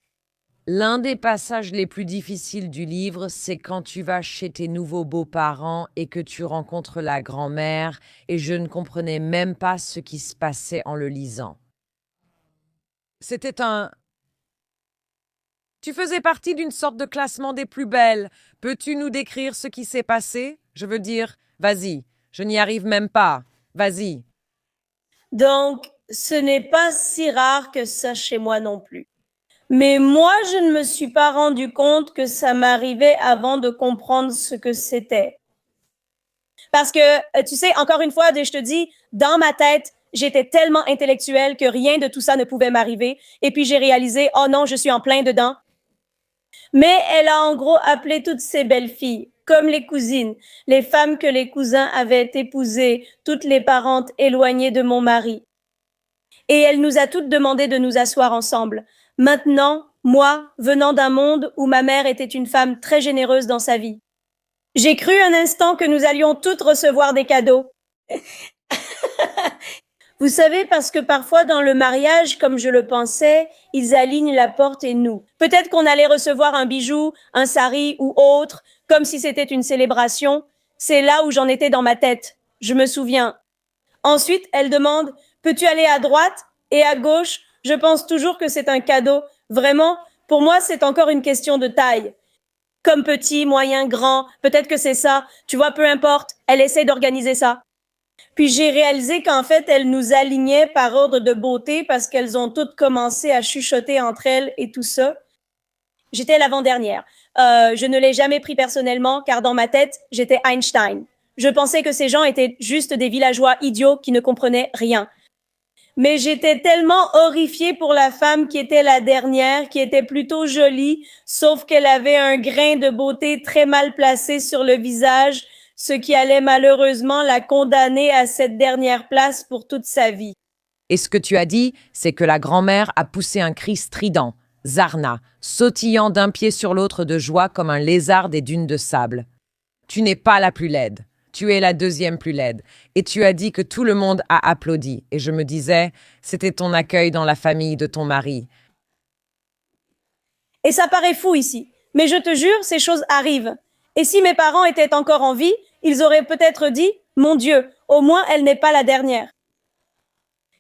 L'un des passages les plus difficiles du livre, c'est quand tu vas chez tes nouveaux beaux-parents et que tu rencontres la grand-mère, et je ne comprenais même pas ce qui se passait en le lisant. C'était Tu faisais partie d'une sorte de classement des plus belles. Peux-tu nous décrire ce qui s'est passé? Je veux dire, vas-y, je n'y arrive même pas. Vas-y. Donc, ce n'est pas si rare que ça chez moi non plus. Mais moi, je ne me suis pas rendu compte que ça m'arrivait avant de comprendre ce que c'était. Parce que, tu sais, encore une fois, je te dis, dans ma tête, j'étais tellement intellectuelle que rien de tout ça ne pouvait m'arriver. Et puis j'ai réalisé, oh non, je suis en plein dedans. Mais elle a en gros appelé toutes ses belles-filles, comme les cousines, les femmes que les cousins avaient épousées, toutes les parentes éloignées de mon mari. Et elle nous a toutes demandé de nous asseoir ensemble. Maintenant, moi, venant d'un monde où ma mère était une femme très généreuse dans sa vie, J'ai cru un instant que nous allions toutes recevoir des cadeaux. Vous savez, parce que parfois dans le mariage, comme je le pensais, ils alignent la porte et nous. Peut-être qu'on allait recevoir un bijou, un sari ou autre, comme si c'était une célébration. C'est là où j'en étais dans ma tête. Je me souviens. Ensuite, elle demande, peux-tu aller à droite et à gauche? Je pense toujours que c'est un cadeau. Vraiment, pour moi, c'est encore une question de taille. Comme petit, moyen, grand, peut-être que c'est ça. Tu vois, peu importe, elle essaie d'organiser ça. Puis j'ai réalisé qu'en fait, elles nous alignaient par ordre de beauté parce qu'elles ont toutes commencé à chuchoter entre elles et tout ça. J'étais l'avant-dernière. Je ne l'ai jamais pris personnellement car dans ma tête, j'étais Einstein. Je pensais que ces gens étaient juste des villageois idiots qui ne comprenaient rien. Mais j'étais tellement horrifiée pour la femme qui était la dernière, qui était plutôt jolie, sauf qu'elle avait un grain de beauté très mal placé sur le visage, ce qui allait malheureusement la condamner à cette dernière place pour toute sa vie. Et ce que tu as dit, c'est que la grand-mère a poussé un cri strident, Zarna, sautillant d'un pied sur l'autre de joie comme un lézard des dunes de sable. Tu n'es pas la plus laide. Tu es la deuxième plus laide. Et tu as dit que tout le monde a applaudi. Et je me disais, c'était ton accueil dans la famille de ton mari. Et ça paraît fou ici, mais je te jure, ces choses arrivent. Et si mes parents étaient encore en vie, ils auraient peut-être dit, mon Dieu, au moins elle n'est pas la dernière.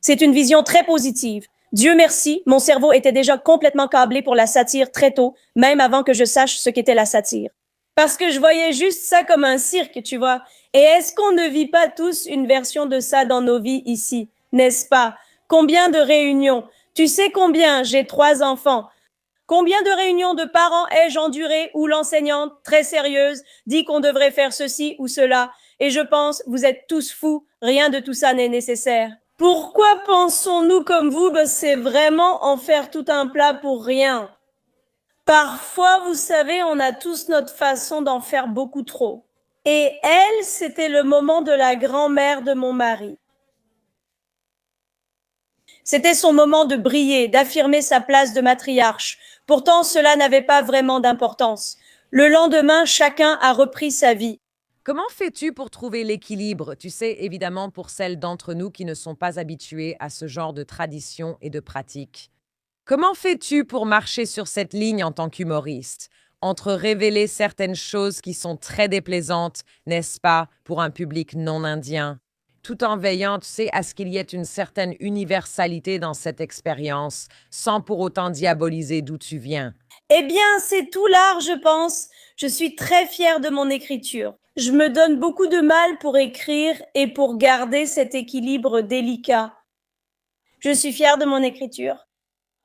C'est une vision très positive. Dieu merci, mon cerveau était déjà complètement câblé pour la satire très tôt, même avant que je sache ce qu'était la satire. Parce que je voyais juste ça comme un cirque, tu vois. Et est-ce qu'on ne vit pas tous une version de ça dans nos vies ici, n'est-ce pas? Combien de réunions? Tu sais combien? J'ai 3 enfants. Combien de réunions de parents ai-je enduré où l'enseignante, très sérieuse, dit qu'on devrait faire ceci ou cela? Et je pense, vous êtes tous fous, rien de tout ça n'est nécessaire. Pourquoi pensons-nous comme vous? C'est vraiment en faire tout un plat pour rien. Parfois, vous savez, on a tous notre façon d'en faire beaucoup trop. Et elle, c'était le moment de la grand-mère de mon mari. C'était son moment de briller, d'affirmer sa place de matriarche. Pourtant, cela n'avait pas vraiment d'importance. Le lendemain, chacun a repris sa vie. Comment fais-tu pour trouver l'équilibre? Tu sais, évidemment, pour celles d'entre nous qui ne sont pas habituées à ce genre de tradition et de pratique. Comment fais-tu pour marcher sur cette ligne en tant qu'humoriste, entre révéler certaines choses qui sont très déplaisantes, n'est-ce pas, pour un public non indien, tout en veillant, tu sais, à ce qu'il y ait une certaine universalité dans cette expérience, sans pour autant diaboliser d'où tu viens? Eh bien, c'est tout l'art, je pense. Je suis très fière de mon écriture. Je me donne beaucoup de mal pour écrire et pour garder cet équilibre délicat. Je suis fière de mon écriture.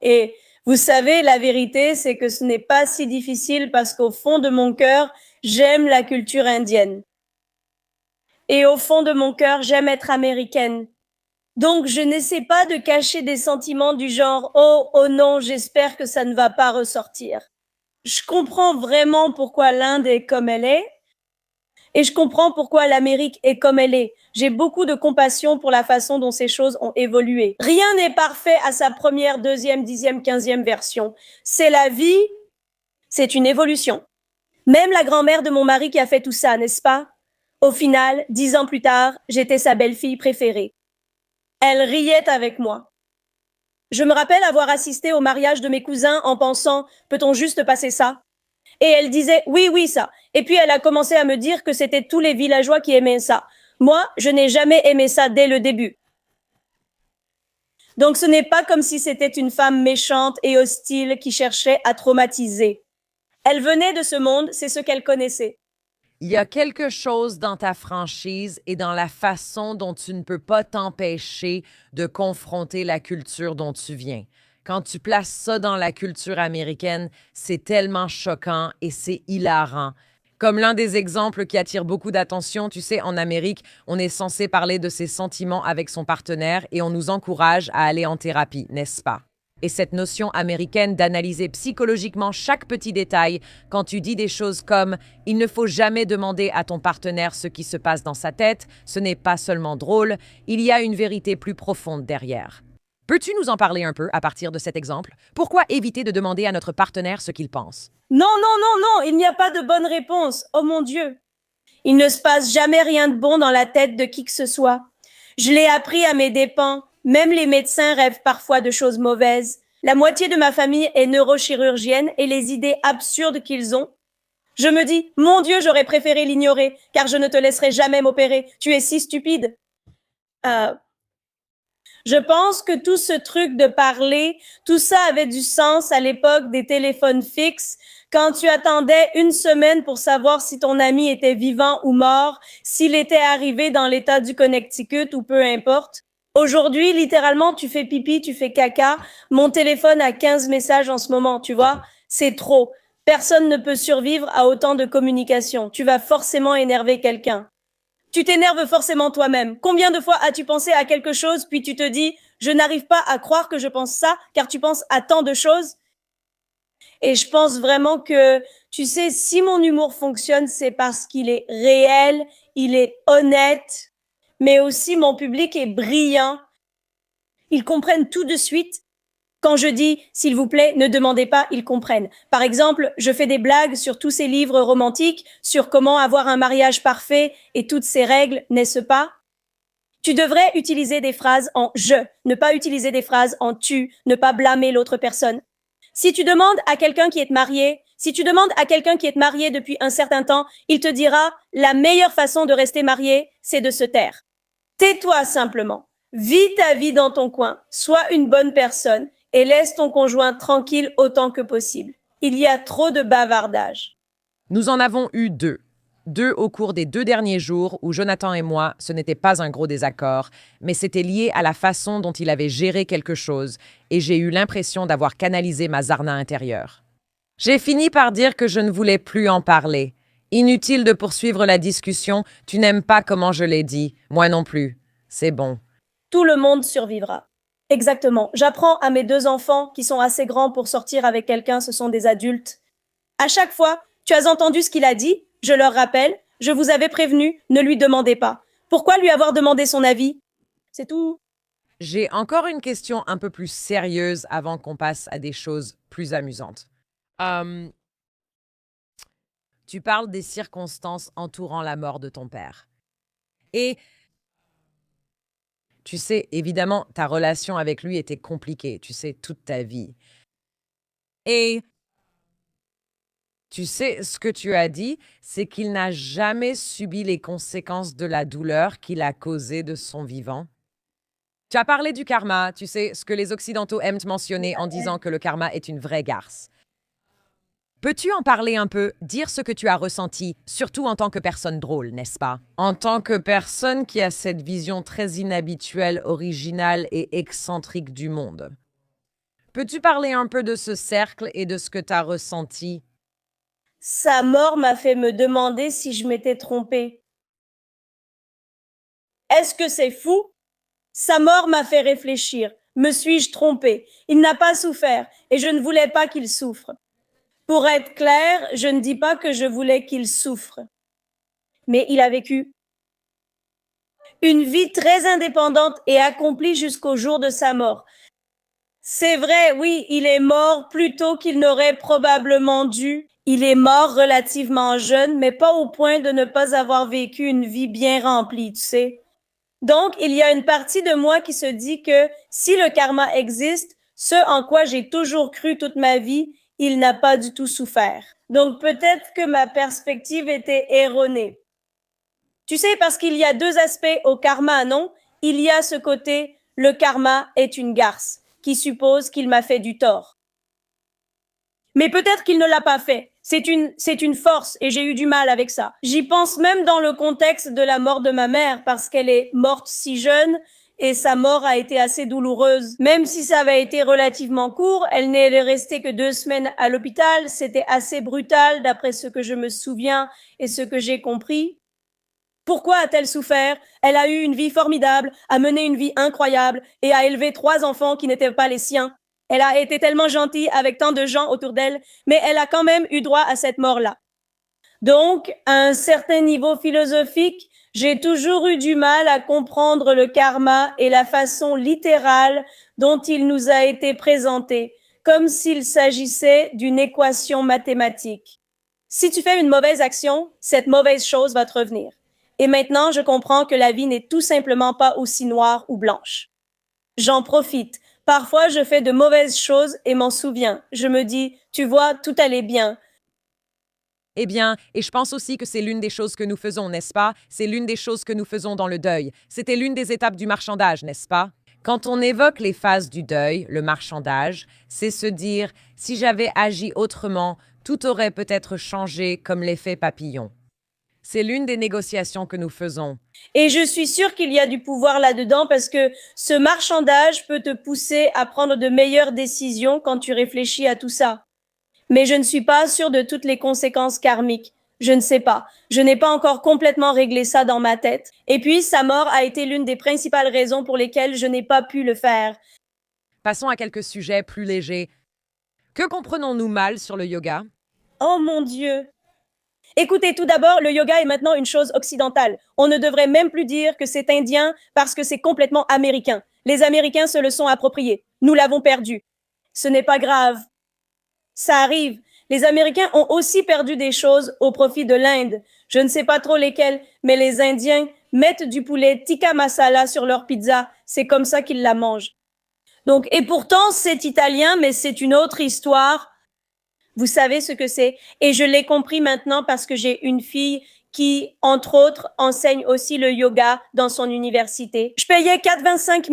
Et vous savez, la vérité, c'est que ce n'est pas si difficile parce qu'au fond de mon cœur, j'aime la culture indienne. Et au fond de mon cœur, j'aime être américaine. Donc, je n'essaie pas de cacher des sentiments du genre « Oh, oh non, j'espère que ça ne va pas ressortir ». Je comprends vraiment pourquoi l'Inde est comme elle est et je comprends pourquoi l'Amérique est comme elle est. J'ai beaucoup de compassion pour la façon dont ces choses ont évolué. Rien n'est parfait à sa première, deuxième, 10e, 15e version. C'est la vie, c'est une évolution. Même la grand-mère de mon mari qui a fait tout ça, n'est-ce pas? Au final, 10 ans plus tard, j'étais sa belle-fille préférée. Elle riait avec moi. Je me rappelle avoir assisté au mariage de mes cousins en pensant « Peut-on juste passer ça ?» Et elle disait « Oui, oui, ça ». Et puis elle a commencé à me dire que c'était tous les villageois qui aimaient ça. Moi, je n'ai jamais aimé ça dès le début. Donc ce n'est pas comme si c'était une femme méchante et hostile qui cherchait à traumatiser. Elle venait de ce monde, c'est ce qu'elle connaissait. Il y a quelque chose dans ta franchise et dans la façon dont tu ne peux pas t'empêcher de confronter la culture dont tu viens. Quand tu places ça dans la culture américaine, c'est tellement choquant et c'est hilarant. Comme l'un des exemples qui attire beaucoup d'attention, tu sais, en Amérique, on est censé parler de ses sentiments avec son partenaire et on nous encourage à aller en thérapie, n'est-ce pas? Et cette notion américaine d'analyser psychologiquement chaque petit détail, quand tu dis des choses comme « il ne faut jamais demander à ton partenaire ce qui se passe dans sa tête, ce n'est pas seulement drôle, il y a une vérité plus profonde derrière ». Peux-tu nous en parler un peu à partir de cet exemple? Pourquoi éviter de demander à notre partenaire ce qu'il pense? Non, non, non, non, il n'y a pas de bonne réponse. Oh mon Dieu. Il ne se passe jamais rien de bon dans la tête de qui que ce soit. Je l'ai appris à mes dépens. Même les médecins rêvent parfois de choses mauvaises. La moitié de ma famille est neurochirurgienne et les idées absurdes qu'ils ont. Je me dis, mon Dieu, j'aurais préféré l'ignorer, car je ne te laisserai jamais m'opérer. Tu es si stupide. Je pense que tout ce truc de parler, tout ça avait du sens à l'époque des téléphones fixes, quand tu attendais une semaine pour savoir si ton ami était vivant ou mort, s'il était arrivé dans l'état du Connecticut ou peu importe. Aujourd'hui, littéralement, tu fais pipi, tu fais caca. Mon téléphone a 15 messages en ce moment, tu vois. C'est trop. Personne ne peut survivre à autant de communication. Tu vas forcément énerver quelqu'un. Tu t'énerves forcément toi-même. Combien de fois as-tu pensé à quelque chose, puis tu te dis « Je n'arrive pas à croire que je pense ça, car tu penses à tant de choses ?» Et je pense vraiment que, tu sais, si mon humour fonctionne, c'est parce qu'il est réel, il est honnête, mais aussi mon public est brillant. Ils comprennent tout de suite. Quand je dis « s'il vous plaît, ne demandez pas », ils comprennent. Par exemple, je fais des blagues sur tous ces livres romantiques, sur comment avoir un mariage parfait et toutes ces règles, n'est-ce pas? Tu devrais utiliser des phrases en « je », ne pas utiliser des phrases en « tu », ne pas blâmer l'autre personne. Si tu demandes à quelqu'un qui est marié, depuis un certain temps, il te dira « la meilleure façon de rester marié, c'est de se taire ». Tais-toi simplement. Vis ta vie dans ton coin. Sois une bonne personne et laisse ton conjoint tranquille autant que possible. Il y a trop de bavardage. Nous en avons eu deux. Deux au cours des 2 derniers jours où Jonathan et moi, ce n'était pas un gros désaccord, mais c'était lié à la façon dont il avait géré quelque chose et j'ai eu l'impression d'avoir canalisé ma Zarna intérieure. J'ai fini par dire que je ne voulais plus en parler. Inutile de poursuivre la discussion, tu n'aimes pas comment je l'ai dit, moi non plus. C'est bon. Tout le monde survivra. Exactement. J'apprends à mes 2 enfants qui sont assez grands pour sortir avec quelqu'un, ce sont des adultes. À chaque fois, tu as entendu ce qu'il a dit? Je leur rappelle, je vous avais prévenu, ne lui demandez pas. Pourquoi lui avoir demandé son avis? C'est tout. J'ai encore une question un peu plus sérieuse avant qu'on passe à des choses plus amusantes. Tu parles des circonstances entourant la mort de ton père. Et tu sais, évidemment, ta relation avec lui était compliquée, tu sais, toute ta vie. Et tu sais, ce que tu as dit, c'est qu'il n'a jamais subi les conséquences de la douleur qu'il a causée de son vivant. Tu as parlé du karma, tu sais, ce que les Occidentaux aiment mentionner en disant que le karma est une vraie garce. Peux-tu en parler un peu, dire ce que tu as ressenti, surtout en tant que personne drôle, n'est-ce pas? En tant que personne qui a cette vision très inhabituelle, originale et excentrique du monde. Peux-tu parler un peu de ce cercle et de ce que tu as ressenti? Sa mort m'a fait me demander si je m'étais trompée. Est-ce que c'est fou? Sa mort m'a fait réfléchir. Me suis-je trompée? Il n'a pas souffert et je ne voulais pas qu'il souffre. Pour être clair, je ne dis pas que je voulais qu'il souffre. Mais il a vécu une vie très indépendante et accomplie jusqu'au jour de sa mort. C'est vrai, oui, il est mort plus tôt qu'il n'aurait probablement dû. Il est mort relativement jeune, mais pas au point de ne pas avoir vécu une vie bien remplie, tu sais. Donc, il y a une partie de moi qui se dit que si le karma existe, ce en quoi j'ai toujours cru toute ma vie, il n'a pas du tout souffert. Donc, peut-être que ma perspective était erronée. Tu sais, parce qu'il y a 2 aspects au karma, non? Il y a ce côté, le karma est une garce, qui suppose qu'il m'a fait du tort. Mais peut-être qu'il ne l'a pas fait. C'est une force et j'ai eu du mal avec ça. J'y pense même dans le contexte de la mort de ma mère parce qu'elle est morte si jeune et sa mort a été assez douloureuse. Même si ça avait été relativement court, elle n'est restée que 2 semaines à l'hôpital. C'était assez brutal d'après ce que je me souviens et ce que j'ai compris. Pourquoi a-t-elle souffert? Elle a eu une vie formidable, a mené une vie incroyable et a élevé 3 enfants qui n'étaient pas les siens. Elle a été tellement gentille avec tant de gens autour d'elle, mais elle a quand même eu droit à cette mort-là. Donc, à un certain niveau philosophique, j'ai toujours eu du mal à comprendre le karma et la façon littérale dont il nous a été présenté, comme s'il s'agissait d'une équation mathématique. Si tu fais une mauvaise action, cette mauvaise chose va te revenir. Et maintenant, je comprends que la vie n'est tout simplement pas aussi noire ou blanche. J'en profite. Parfois, je fais de mauvaises choses et m'en souviens. Je me dis, tu vois, tout allait bien. Eh bien, et je pense aussi que c'est l'une des choses que nous faisons, n'est-ce pas? C'est l'une des choses que nous faisons dans le deuil. C'était l'une des étapes du marchandage, n'est-ce pas? Quand on évoque les phases du deuil, le marchandage, c'est se dire, si j'avais agi autrement, tout aurait peut-être changé comme l'effet papillon. C'est l'une des négociations que nous faisons. Et je suis sûre qu'il y a du pouvoir là-dedans parce que ce marchandage peut te pousser à prendre de meilleures décisions quand tu réfléchis à tout ça. Mais je ne suis pas sûre de toutes les conséquences karmiques. Je ne sais pas. Je n'ai pas encore complètement réglé ça dans ma tête. Et puis, sa mort a été l'une des principales raisons pour lesquelles je n'ai pas pu le faire. Passons à quelques sujets plus légers. Que comprenons-nous mal sur le yoga? Oh mon Dieu! Écoutez, tout d'abord, le yoga est maintenant une chose occidentale. On ne devrait même plus dire que c'est indien parce que c'est complètement américain. Les Américains se le sont approprié. Nous l'avons perdu. Ce n'est pas grave. Ça arrive. Les Américains ont aussi perdu des choses au profit de l'Inde. Je ne sais pas trop lesquelles, mais les Indiens mettent du poulet tikka masala sur leur pizza. C'est comme ça qu'ils la mangent. Donc, et pourtant, c'est italien, mais c'est une autre histoire. Vous savez ce que c'est. Et je l'ai compris maintenant parce que j'ai une fille qui, entre autres, enseigne aussi le yoga dans son université. Je payais 425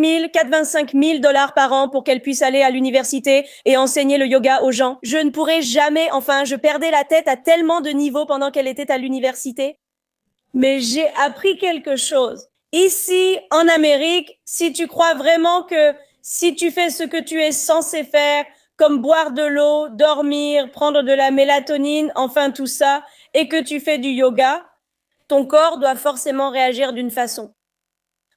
000 dollars par an pour qu'elle puisse aller à l'université et enseigner le yoga aux gens. Je ne pourrais jamais, je perdais la tête à tellement de niveaux pendant qu'elle était à l'université. Mais j'ai appris quelque chose. Ici, en Amérique, si tu crois vraiment que si tu fais ce que tu es censé faire, comme boire de l'eau, dormir, prendre de la mélatonine, enfin tout ça, et que tu fais du yoga, ton corps doit forcément réagir d'une façon.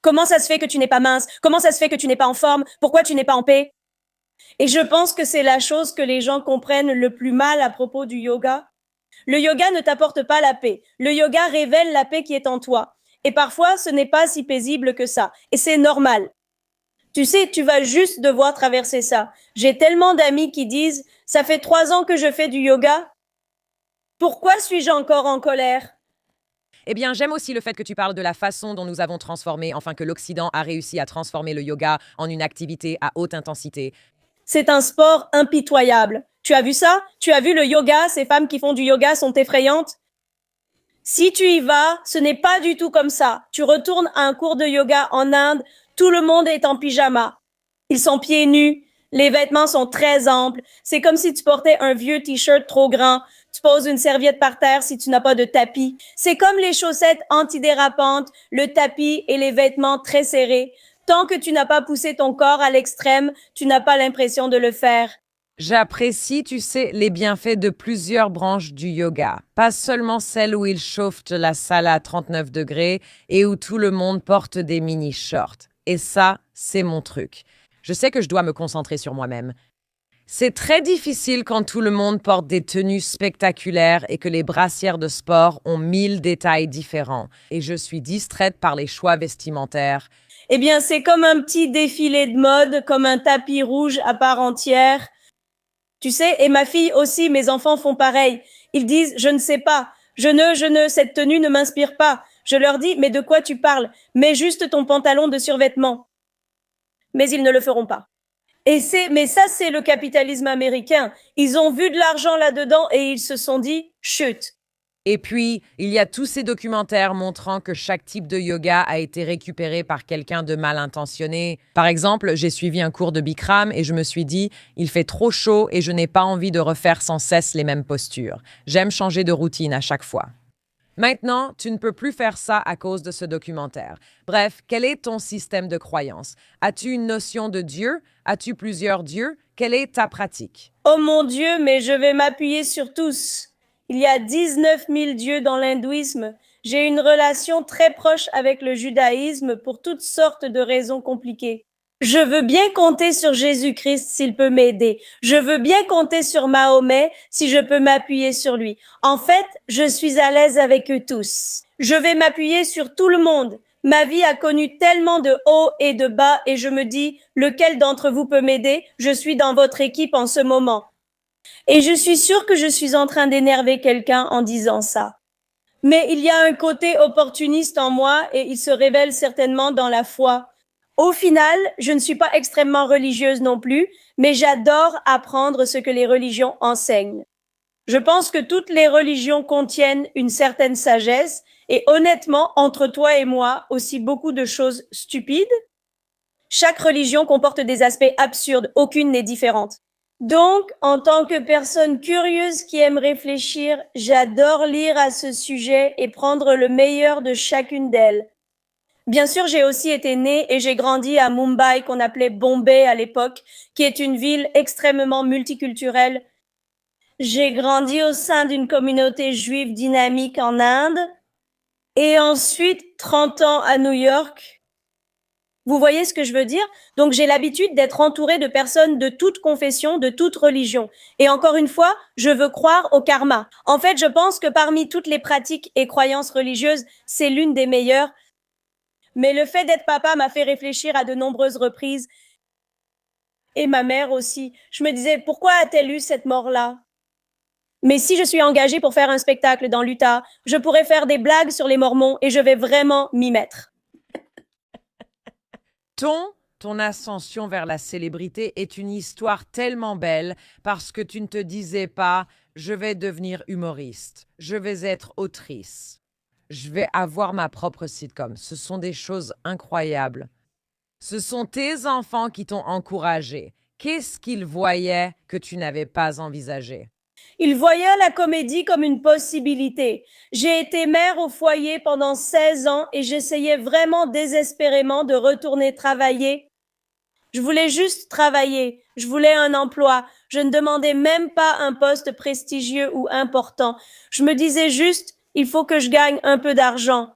Comment ça se fait que tu n'es pas mince? Comment ça se fait que tu n'es pas en forme? Pourquoi tu n'es pas en paix? Et je pense que c'est la chose que les gens comprennent le plus mal à propos du yoga. Le yoga ne t'apporte pas la paix. Le yoga révèle la paix qui est en toi. Et parfois, ce n'est pas si paisible que ça. Et c'est normal. Tu sais, tu vas juste devoir traverser ça. J'ai tellement d'amis qui disent, ça fait 3 ans que je fais du yoga. Pourquoi suis-je encore en colère? Eh bien, j'aime aussi le fait que tu parles de la façon dont nous avons transformé, enfin que l'Occident a réussi à transformer le yoga en une activité à haute intensité. C'est un sport impitoyable. Tu as vu ça? Tu as vu le yoga? Ces femmes qui font du yoga sont effrayantes. Si tu y vas, ce n'est pas du tout comme ça. Tu retournes à un cours de yoga en Inde, tout le monde est en pyjama. Ils sont pieds nus, les vêtements sont très amples. C'est comme si tu portais un vieux t-shirt trop grand. Tu poses une serviette par terre si tu n'as pas de tapis. C'est comme les chaussettes antidérapantes, le tapis et les vêtements très serrés. Tant que tu n'as pas poussé ton corps à l'extrême, tu n'as pas l'impression de le faire. J'apprécie, tu sais, les bienfaits de plusieurs branches du yoga. Pas seulement celle où ils chauffent la salle à 39 degrés et où tout le monde porte des mini-shorts. Et ça, c'est mon truc. Je sais que je dois me concentrer sur moi-même. C'est très difficile quand tout le monde porte des tenues spectaculaires et que les brassières de sport ont 1000 détails différents. Et je suis distraite par les choix vestimentaires. Eh bien, c'est comme un petit défilé de mode, comme un tapis rouge à part entière. Tu sais, et ma fille aussi, mes enfants font pareil. Ils disent, je ne sais pas, cette tenue ne m'inspire pas. Je leur dis, mais de quoi tu parles? Mets juste ton pantalon de survêtement. Mais ils ne le feront pas. Mais ça, c'est le capitalisme américain. Ils ont vu de l'argent là-dedans et ils se sont dit, chut. Et puis, il y a tous ces documentaires montrant que chaque type de yoga a été récupéré par quelqu'un de mal intentionné. Par exemple, j'ai suivi un cours de Bikram et je me suis dit, il fait trop chaud et je n'ai pas envie de refaire sans cesse les mêmes postures. J'aime changer de routine à chaque fois. Maintenant, tu ne peux plus faire ça à cause de ce documentaire. Bref, quel est ton système de croyance? As-tu une notion de Dieu? As-tu plusieurs dieux? Quelle est ta pratique? Oh mon Dieu, mais je vais m'appuyer sur tous. Il y a 19 000 dieux dans l'hindouisme. J'ai une relation très proche avec le judaïsme pour toutes sortes de raisons compliquées. Je veux bien compter sur Jésus-Christ s'il peut m'aider. Je veux bien compter sur Mahomet si je peux m'appuyer sur lui. En fait, je suis à l'aise avec eux tous. Je vais m'appuyer sur tout le monde. Ma vie a connu tellement de hauts et de bas et je me dis, lequel d'entre vous peut m'aider? Je suis dans votre équipe en ce moment. Et je suis sûre que je suis en train d'énerver quelqu'un en disant ça. Mais il y a un côté opportuniste en moi et il se révèle certainement dans la foi. Au final, je ne suis pas extrêmement religieuse non plus, mais j'adore apprendre ce que les religions enseignent. Je pense que toutes les religions contiennent une certaine sagesse et honnêtement, entre toi et moi, aussi beaucoup de choses stupides. Chaque religion comporte des aspects absurdes, aucune n'est différente. Donc, en tant que personne curieuse qui aime réfléchir, j'adore lire à ce sujet et prendre le meilleur de chacune d'elles. Bien sûr, j'ai aussi été née et j'ai grandi à Mumbai, qu'on appelait Bombay à l'époque, qui est une ville extrêmement multiculturelle. J'ai grandi au sein d'une communauté juive dynamique en Inde et ensuite 30 ans à New York. Vous voyez ce que je veux dire? Donc j'ai l'habitude d'être entourée de personnes de toute confession, de toute religion. Et encore une fois, je veux croire au karma. En fait, je pense que parmi toutes les pratiques et croyances religieuses, c'est l'une des meilleures. Mais le fait d'être papa m'a fait réfléchir à de nombreuses reprises. Et ma mère aussi. Je me disais, pourquoi a-t-elle eu cette mort-là? Mais si je suis engagée pour faire un spectacle dans l'Utah, je pourrais faire des blagues sur les Mormons et je vais vraiment m'y mettre. Ton ascension vers la célébrité est une histoire tellement belle parce que tu ne te disais pas « je vais devenir humoriste, je vais être autrice, je vais avoir ma propre sitcom ». Ce sont des choses incroyables. Ce sont tes enfants qui t'ont encouragé. Qu'est-ce qu'ils voyaient que tu n'avais pas envisagé? Ils voyaient la comédie comme une possibilité. J'ai été mère au foyer pendant 16 ans et j'essayais vraiment désespérément de retourner travailler. Je voulais juste travailler. Je voulais un emploi. Je ne demandais même pas un poste prestigieux ou important. Je me disais juste, il faut que je gagne un peu d'argent.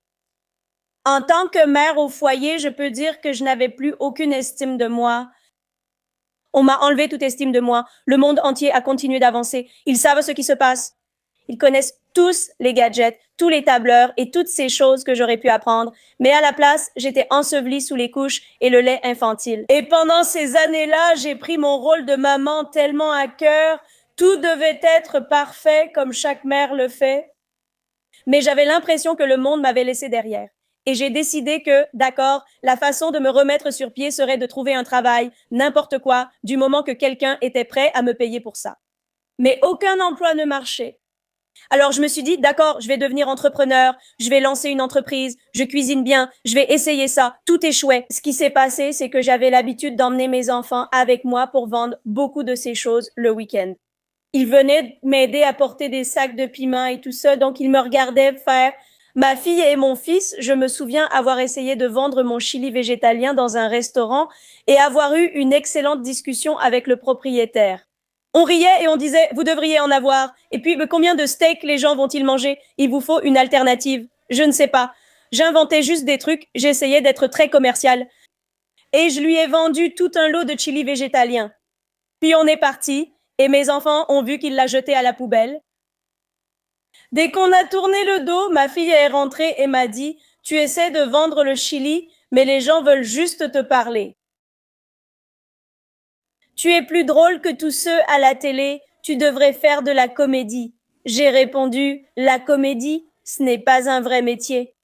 En tant que mère au foyer, je peux dire que je n'avais plus aucune estime de moi. On m'a enlevé toute estime de moi. Le monde entier a continué d'avancer. Ils savent ce qui se passe. Ils connaissent tous les gadgets, tous les tableurs et toutes ces choses que j'aurais pu apprendre. Mais à la place, j'étais ensevelie sous les couches et le lait infantile. Et pendant ces années-là, j'ai pris mon rôle de maman tellement à cœur. Tout devait être parfait comme chaque mère le fait. Mais j'avais l'impression que le monde m'avait laissé derrière. Et j'ai décidé que, d'accord, la façon de me remettre sur pied serait de trouver un travail, n'importe quoi, du moment que quelqu'un était prêt à me payer pour ça. Mais aucun emploi ne marchait. Alors je me suis dit, d'accord, je vais devenir entrepreneur, je vais lancer une entreprise, je cuisine bien, je vais essayer ça. Tout échouait. Ce qui s'est passé, c'est que j'avais l'habitude d'emmener mes enfants avec moi pour vendre beaucoup de ces choses le week-end. Ils venaient m'aider à porter des sacs de piments et tout ça, donc ils me regardaient faire. Ma fille et mon fils, je me souviens avoir essayé de vendre mon chili végétalien dans un restaurant et avoir eu une excellente discussion avec le propriétaire. On riait et on disait, vous devriez en avoir. Et puis, mais combien de steaks les gens vont-ils manger? Il vous faut une alternative. Je ne sais pas. J'inventais juste des trucs, j'essayais d'être très commercial. Et je lui ai vendu tout un lot de chili végétalien. Puis on est parti, et mes enfants ont vu qu'il l'a jeté à la poubelle. Dès qu'on a tourné le dos, ma fille est rentrée et m'a dit « Tu essaies de vendre le chili, mais les gens veulent juste te parler. Tu es plus drôle que tous ceux à la télé, tu devrais faire de la comédie. » J'ai répondu « La comédie, ce n'est pas un vrai métier. »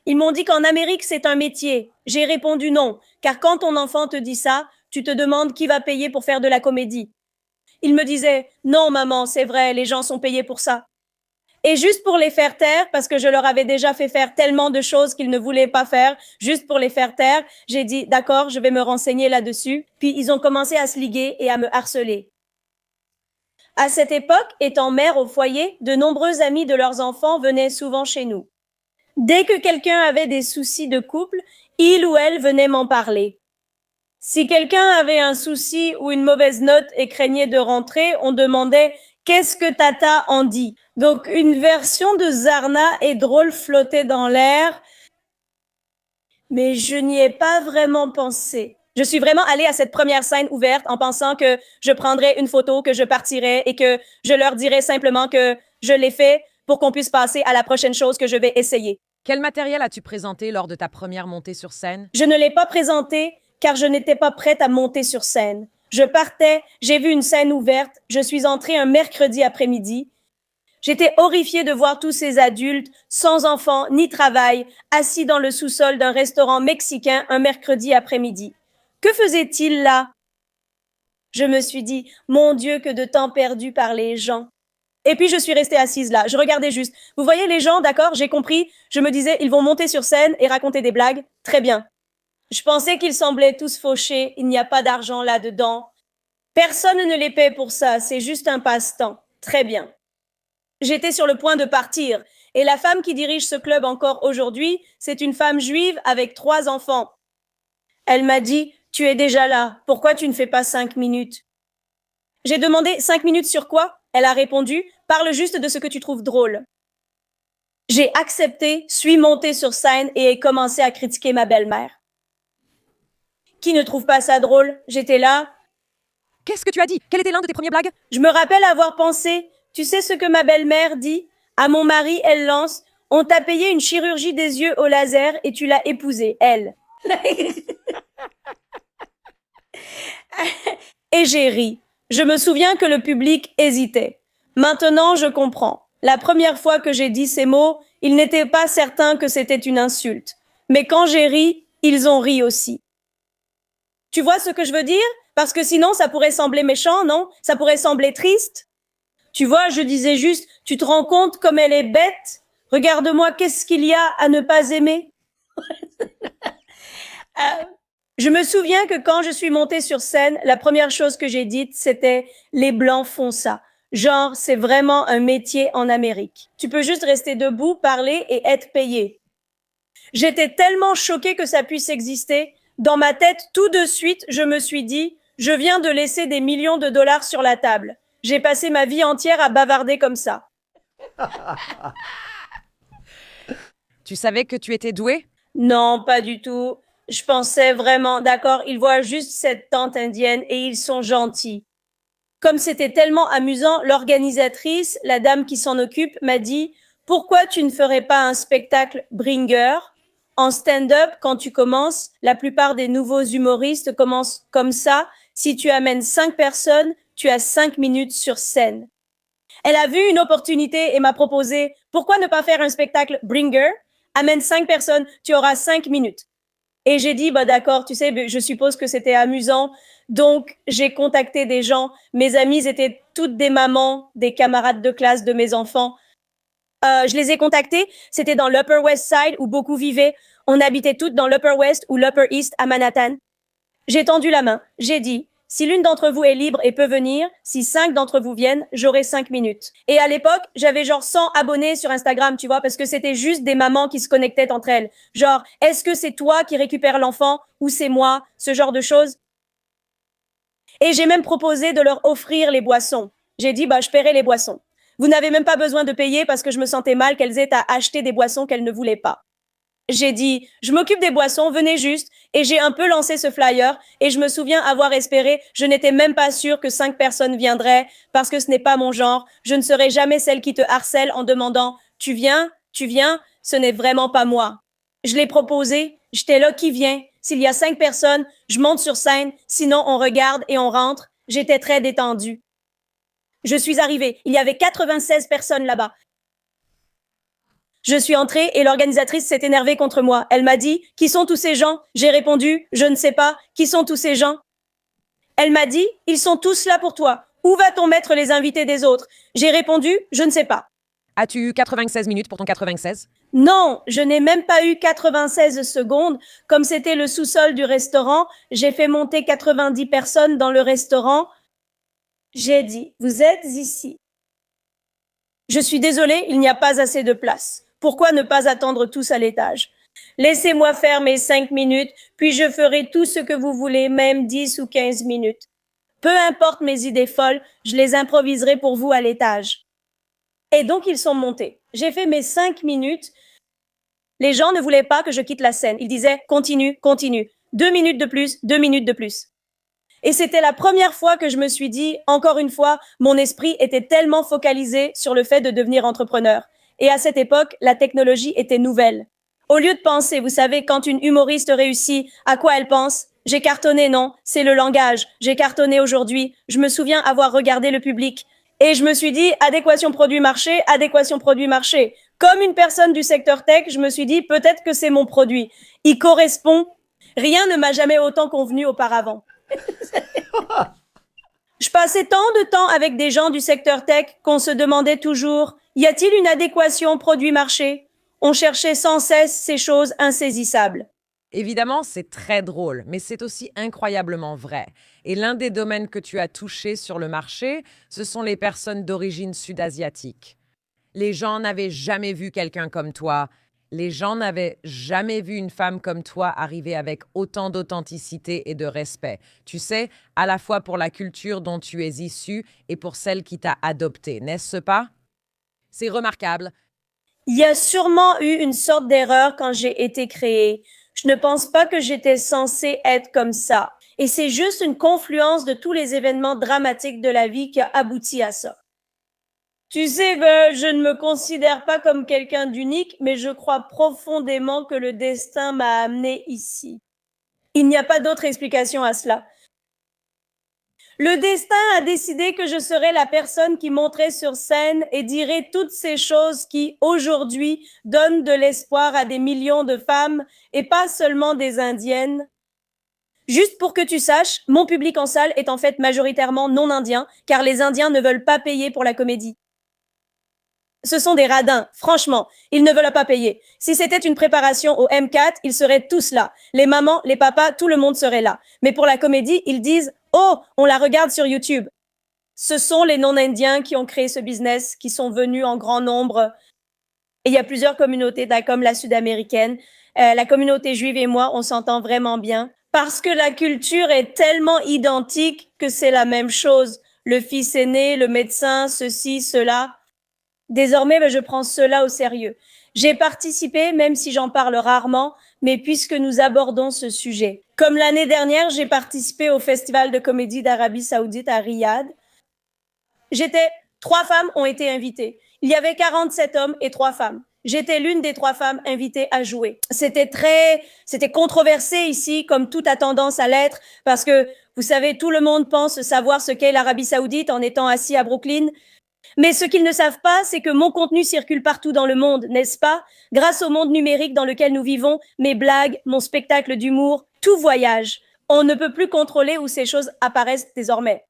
Ils m'ont dit qu'en Amérique, c'est un métier. J'ai répondu non, car quand ton enfant te dit ça, tu te demandes qui va payer pour faire de la comédie. Ils me disaient « Non, maman, c'est vrai, les gens sont payés pour ça. » Et juste pour les faire taire, parce que je leur avais déjà fait faire tellement de choses qu'ils ne voulaient pas faire, juste pour les faire taire, j'ai dit, d'accord, je vais me renseigner là-dessus. Puis ils ont commencé à se liguer et à me harceler. À cette époque, étant mère au foyer, de nombreux amis de leurs enfants venaient souvent chez nous. Dès que quelqu'un avait des soucis de couple, il ou elle venait m'en parler. Si quelqu'un avait un souci ou une mauvaise note et craignait de rentrer, on demandait « Qu'est-ce que Tata en dit ?» Donc, une version de Zarna et drôle flottait dans l'air, mais je n'y ai pas vraiment pensé. Je suis vraiment allée à cette première scène ouverte en pensant que je prendrais une photo, que je partirais et que je leur dirais simplement que je l'ai fait pour qu'on puisse passer à la prochaine chose que je vais essayer. Quel matériel as-tu présenté lors de ta première montée sur scène? Je ne l'ai pas présenté car je n'étais pas prête à monter sur scène. Je partais, j'ai vu une scène ouverte, je suis entrée un mercredi après-midi. J'étais horrifiée de voir tous ces adultes, sans enfants ni travail, assis dans le sous-sol d'un restaurant mexicain un mercredi après-midi. Que faisaient-ils là? Je me suis dit, mon Dieu, que de temps perdu par les gens. Et puis je suis restée assise là, je regardais juste. Vous voyez les gens, d'accord, j'ai compris. Je me disais, ils vont monter sur scène et raconter des blagues. Très bien. Je pensais qu'ils semblaient tous fauchés, il n'y a pas d'argent là-dedans. Personne ne les paie pour ça, c'est juste un passe-temps. Très bien. J'étais sur le point de partir, et la femme qui dirige ce club encore aujourd'hui, c'est une femme juive avec 3 enfants. Elle m'a dit, tu es déjà là, pourquoi tu ne fais pas 5 minutes? J'ai demandé 5 minutes sur quoi? Elle a répondu, parle juste de ce que tu trouves drôle. J'ai accepté, suis montée sur scène et ai commencé à critiquer ma belle-mère. Qui ne trouve pas ça drôle? J'étais là. Qu'est-ce que tu as dit? Quel était l'un de tes premiers blagues? Je me rappelle avoir pensé, tu sais ce que ma belle-mère dit? À mon mari, elle lance, on t'a payé une chirurgie des yeux au laser et tu l'as épousée, elle. Et j'ai ri. Je me souviens que le public hésitait. Maintenant, je comprends. La première fois que j'ai dit ces mots, ils n'étaient pas certains que c'était une insulte. Mais quand j'ai ri, ils ont ri aussi. Tu vois ce que je veux dire? Parce que sinon, ça pourrait sembler méchant, non? Ça pourrait sembler triste. Tu vois, je disais juste, tu te rends compte comme elle est bête? Regarde-moi, qu'est-ce qu'il y a à ne pas aimer? Je me souviens que quand je suis montée sur scène, la première chose que j'ai dite, c'était « les Blancs font ça ». Genre, c'est vraiment un métier en Amérique. Tu peux juste rester debout, parler et être payé. J'étais tellement choquée que ça puisse exister. Dans ma tête, tout de suite, je me suis dit « je viens de laisser des millions de dollars sur la table. J'ai passé ma vie entière à bavarder comme ça. » Tu savais que tu étais douée? Non, pas du tout. Je pensais vraiment, d'accord, ils voient juste cette tante indienne et ils sont gentils. Comme c'était tellement amusant, l'organisatrice, la dame qui s'en occupe, m'a dit « Pourquoi tu ne ferais pas un spectacle bringer ?» En stand-up, quand tu commences, la plupart des nouveaux humoristes commencent comme ça. Si tu amènes 5 personnes, tu as 5 minutes sur scène. Elle a vu une opportunité et m'a proposé « Pourquoi ne pas faire un spectacle bringer? Amène 5 personnes, tu auras 5 minutes. » Et j'ai dit, bah d'accord, tu sais, je suppose que c'était amusant. Donc, j'ai contacté des gens. Mes amies étaient toutes des mamans, des camarades de classe de mes enfants. Je les ai contactés. C'était dans l'Upper West Side où beaucoup vivaient. On habitait toutes dans l'Upper West ou l'Upper East à Manhattan. J'ai tendu la main. J'ai dit, si l'une d'entre vous est libre et peut venir, si 5 d'entre vous viennent, j'aurai 5 minutes. Et à l'époque, j'avais genre 100 abonnés sur Instagram, tu vois, parce que c'était juste des mamans qui se connectaient entre elles. Genre, est-ce que c'est toi qui récupères l'enfant ou c'est moi? Ce genre de choses. Et j'ai même proposé de leur offrir les boissons. J'ai dit, bah, je paierai les boissons. Vous n'avez même pas besoin de payer parce que je me sentais mal qu'elles aient à acheter des boissons qu'elles ne voulaient pas. J'ai dit, je m'occupe des boissons, venez juste. Et j'ai un peu lancé ce flyer et je me souviens avoir espéré, je n'étais même pas sûre que 5 personnes viendraient parce que ce n'est pas mon genre. Je ne serai jamais celle qui te harcèle en demandant, tu viens, ce n'est vraiment pas moi. Je l'ai proposé, j'étais là, qui vient? S'il y a 5 personnes, je monte sur scène, sinon on regarde et on rentre. J'étais très détendue. Je suis arrivée, il y avait 96 personnes là-bas. Je suis entrée et l'organisatrice s'est énervée contre moi. Elle m'a dit « Qui sont tous ces gens ?» J'ai répondu « Je ne sais pas. Qui sont tous ces gens ?» Elle m'a dit « Ils sont tous là pour toi. Où va-t-on mettre les invités des autres ?» J'ai répondu « Je ne sais pas. » As-tu eu 96 minutes pour ton 96? Non, je n'ai même pas eu 96 secondes. Comme c'était le sous-sol du restaurant, j'ai fait monter 90 personnes dans le restaurant. J'ai dit « Vous êtes ici. » Je suis désolée, il n'y a pas assez de place. Pourquoi ne pas attendre tous à l'étage? Laissez-moi faire mes 5 minutes, puis je ferai tout ce que vous voulez, même 10 ou 15 minutes. Peu importe mes idées folles, je les improviserai pour vous à l'étage. Et donc ils sont montés. J'ai fait mes 5 minutes. Les gens ne voulaient pas que je quitte la scène. Ils disaient « Continue, continue. 2 minutes de plus, 2 minutes de plus. » Et c'était la première fois que je me suis dit, encore une fois, mon esprit était tellement focalisé sur le fait de devenir entrepreneur. Et à cette époque, la technologie était nouvelle. Au lieu de penser, vous savez, quand une humoriste réussit, à quoi elle pense? J'ai cartonné, non, c'est le langage. J'ai cartonné aujourd'hui. Je me souviens avoir regardé le public. Et je me suis dit, adéquation produit-marché, adéquation produit-marché. Comme une personne du secteur tech, je me suis dit, peut-être que c'est mon produit. Il correspond. Rien ne m'a jamais autant convenu auparavant. Je passais tant de temps avec des gens du secteur tech qu'on se demandait toujours, y a-t-il une adéquation produit-marché? On cherchait sans cesse ces choses insaisissables. Évidemment, c'est très drôle, mais c'est aussi incroyablement vrai. Et l'un des domaines que tu as touché sur le marché, ce sont les personnes d'origine sud-asiatique. Les gens n'avaient jamais vu quelqu'un comme toi. Les gens n'avaient jamais vu une femme comme toi arriver avec autant d'authenticité et de respect. Tu sais, à la fois pour la culture dont tu es issue et pour celle qui t'a adoptée, n'est-ce pas? C'est remarquable. Il y a sûrement eu une sorte d'erreur quand j'ai été créée. Je ne pense pas que j'étais censée être comme ça. Et c'est juste une confluence de tous les événements dramatiques de la vie qui a abouti à ça. Tu sais, je ne me considère pas comme quelqu'un d'unique, mais je crois profondément que le destin m'a amené ici. Il n'y a pas d'autre explication à cela. Le destin a décidé que je serais la personne qui monterait sur scène et dirait toutes ces choses qui, aujourd'hui, donnent de l'espoir à des millions de femmes et pas seulement des Indiennes. Juste pour que tu saches, mon public en salle est en fait majoritairement non indien, car les Indiens ne veulent pas payer pour la comédie. Ce sont des radins, franchement, ils ne veulent pas payer. Si c'était une préparation au M4, ils seraient tous là. Les mamans, les papas, tout le monde serait là. Mais pour la comédie, ils disent « Oh, on la regarde sur YouTube ». Ce sont les non-indiens qui ont créé ce business, qui sont venus en grand nombre. Et il y a plusieurs communautés, comme la sud-américaine. La communauté juive et moi, on s'entend vraiment bien. Parce que la culture est tellement identique que c'est la même chose. Le fils aîné, le médecin, ceci, cela. Désormais, je prends cela au sérieux. J'ai participé, même si j'en parle rarement, mais puisque nous abordons ce sujet. Comme l'année dernière, j'ai participé au Festival de comédie d'Arabie Saoudite à Riyad. 3 femmes ont été invitées. Il y avait 47 hommes et 3 femmes. J'étais l'une des 3 femmes invitées à jouer. C'était controversé ici, comme tout a tendance à l'être, parce que, vous savez, tout le monde pense savoir ce qu'est l'Arabie Saoudite en étant assis à Brooklyn. Mais ce qu'ils ne savent pas, c'est que mon contenu circule partout dans le monde, n'est-ce pas? Grâce au monde numérique dans lequel nous vivons, mes blagues, mon spectacle d'humour, tout voyage. On ne peut plus contrôler où ces choses apparaissent désormais.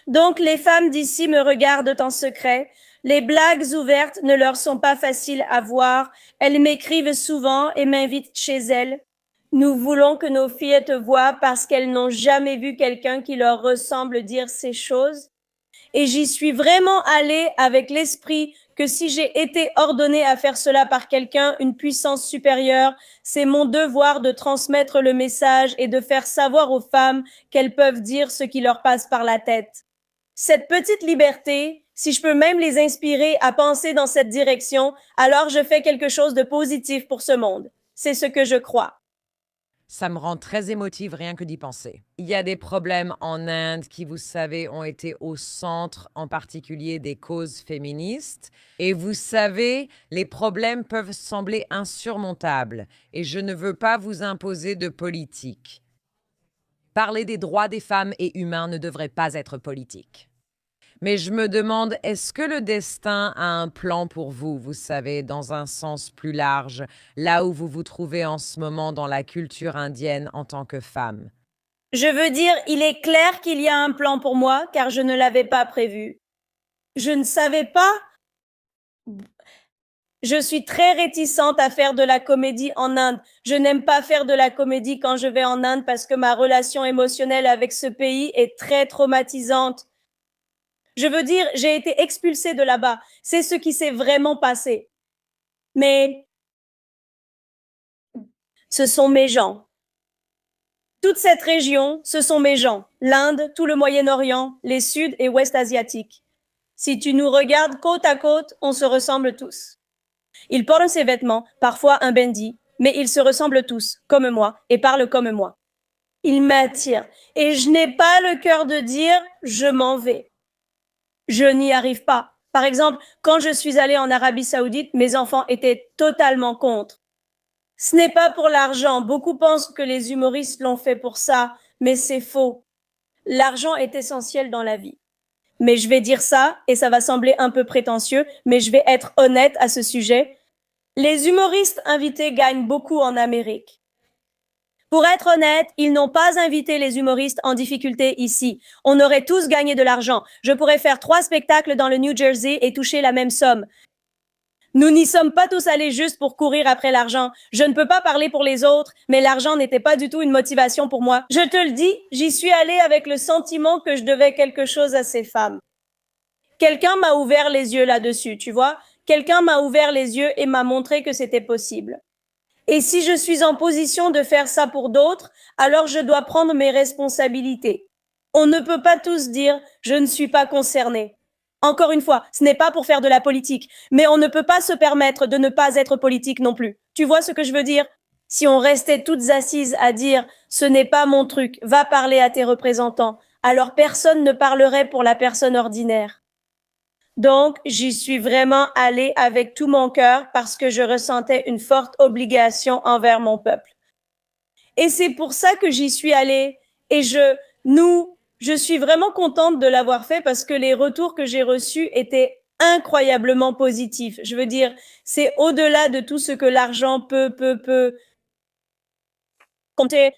Donc les femmes d'ici me regardent en secret. Les blagues ouvertes ne leur sont pas faciles à voir. Elles m'écrivent souvent et m'invitent chez elles. Nous voulons que nos filles te voient parce qu'elles n'ont jamais vu quelqu'un qui leur ressemble dire ces choses. Et j'y suis vraiment allée avec l'esprit que si j'ai été ordonnée à faire cela par quelqu'un, une puissance supérieure, c'est mon devoir de transmettre le message et de faire savoir aux femmes qu'elles peuvent dire ce qui leur passe par la tête. Cette petite liberté, si je peux même les inspirer à penser dans cette direction, alors je fais quelque chose de positif pour ce monde. C'est ce que je crois. Ça me rend très émotive rien que d'y penser. Il y a des problèmes en Inde qui, vous savez, ont été au centre en particulier des causes féministes. Et vous savez, les problèmes peuvent sembler insurmontables. Et je ne veux pas vous imposer de politique. Parler des droits des femmes et humains ne devrait pas être politique. Mais je me demande, est-ce que le destin a un plan pour vous, vous savez, dans un sens plus large, là où vous vous trouvez en ce moment dans la culture indienne en tant que femme? Je veux dire, il est clair qu'il y a un plan pour moi, car je ne l'avais pas prévu. Je ne savais pas. Je suis très réticente à faire de la comédie en Inde. Je n'aime pas faire de la comédie quand je vais en Inde parce que ma relation émotionnelle avec ce pays est très traumatisante. Je veux dire, j'ai été expulsée de là-bas. C'est ce qui s'est vraiment passé. Mais ce sont mes gens. Toute cette région, ce sont mes gens. L'Inde, tout le Moyen-Orient, les Sud et Ouest asiatiques. Si tu nous regardes côte à côte, on se ressemble tous. Ils portent ces vêtements, parfois un bendi, mais ils se ressemblent tous, comme moi, et parlent comme moi. Ils m'attirent, et je n'ai pas le cœur de dire « je m'en vais ». Je n'y arrive pas. Par exemple, quand je suis allée en Arabie Saoudite, mes enfants étaient totalement contre. Ce n'est pas pour l'argent. Beaucoup pensent que les humoristes l'ont fait pour ça, mais c'est faux. L'argent est essentiel dans la vie. Mais je vais dire ça, et ça va sembler un peu prétentieux, mais je vais être honnête à ce sujet. Les humoristes invités gagnent beaucoup en Amérique. Pour être honnête, ils n'ont pas invité les humoristes en difficulté ici. On aurait tous gagné de l'argent. Je pourrais faire 3 spectacles dans le New Jersey et toucher la même somme. Nous n'y sommes pas tous allés juste pour courir après l'argent. Je ne peux pas parler pour les autres, mais l'argent n'était pas du tout une motivation pour moi. Je te le dis, j'y suis allée avec le sentiment que je devais quelque chose à ces femmes. Quelqu'un m'a ouvert les yeux là-dessus, tu vois. Quelqu'un m'a ouvert les yeux et m'a montré que c'était possible. Et si je suis en position de faire ça pour d'autres, alors je dois prendre mes responsabilités. On ne peut pas tous dire « je ne suis pas concerné ». Encore une fois, ce n'est pas pour faire de la politique, mais on ne peut pas se permettre de ne pas être politique non plus. Tu vois ce que je veux dire? Si on restait toutes assises à dire « ce n'est pas mon truc, va parler à tes représentants », alors personne ne parlerait pour la personne ordinaire. Donc, j'y suis vraiment allée avec tout mon cœur parce que je ressentais une forte obligation envers mon peuple. Et c'est pour ça que j'y suis allée. Et je suis vraiment contente de l'avoir fait parce que les retours que j'ai reçus étaient incroyablement positifs. Je veux dire, c'est au-delà de tout ce que l'argent peut compter.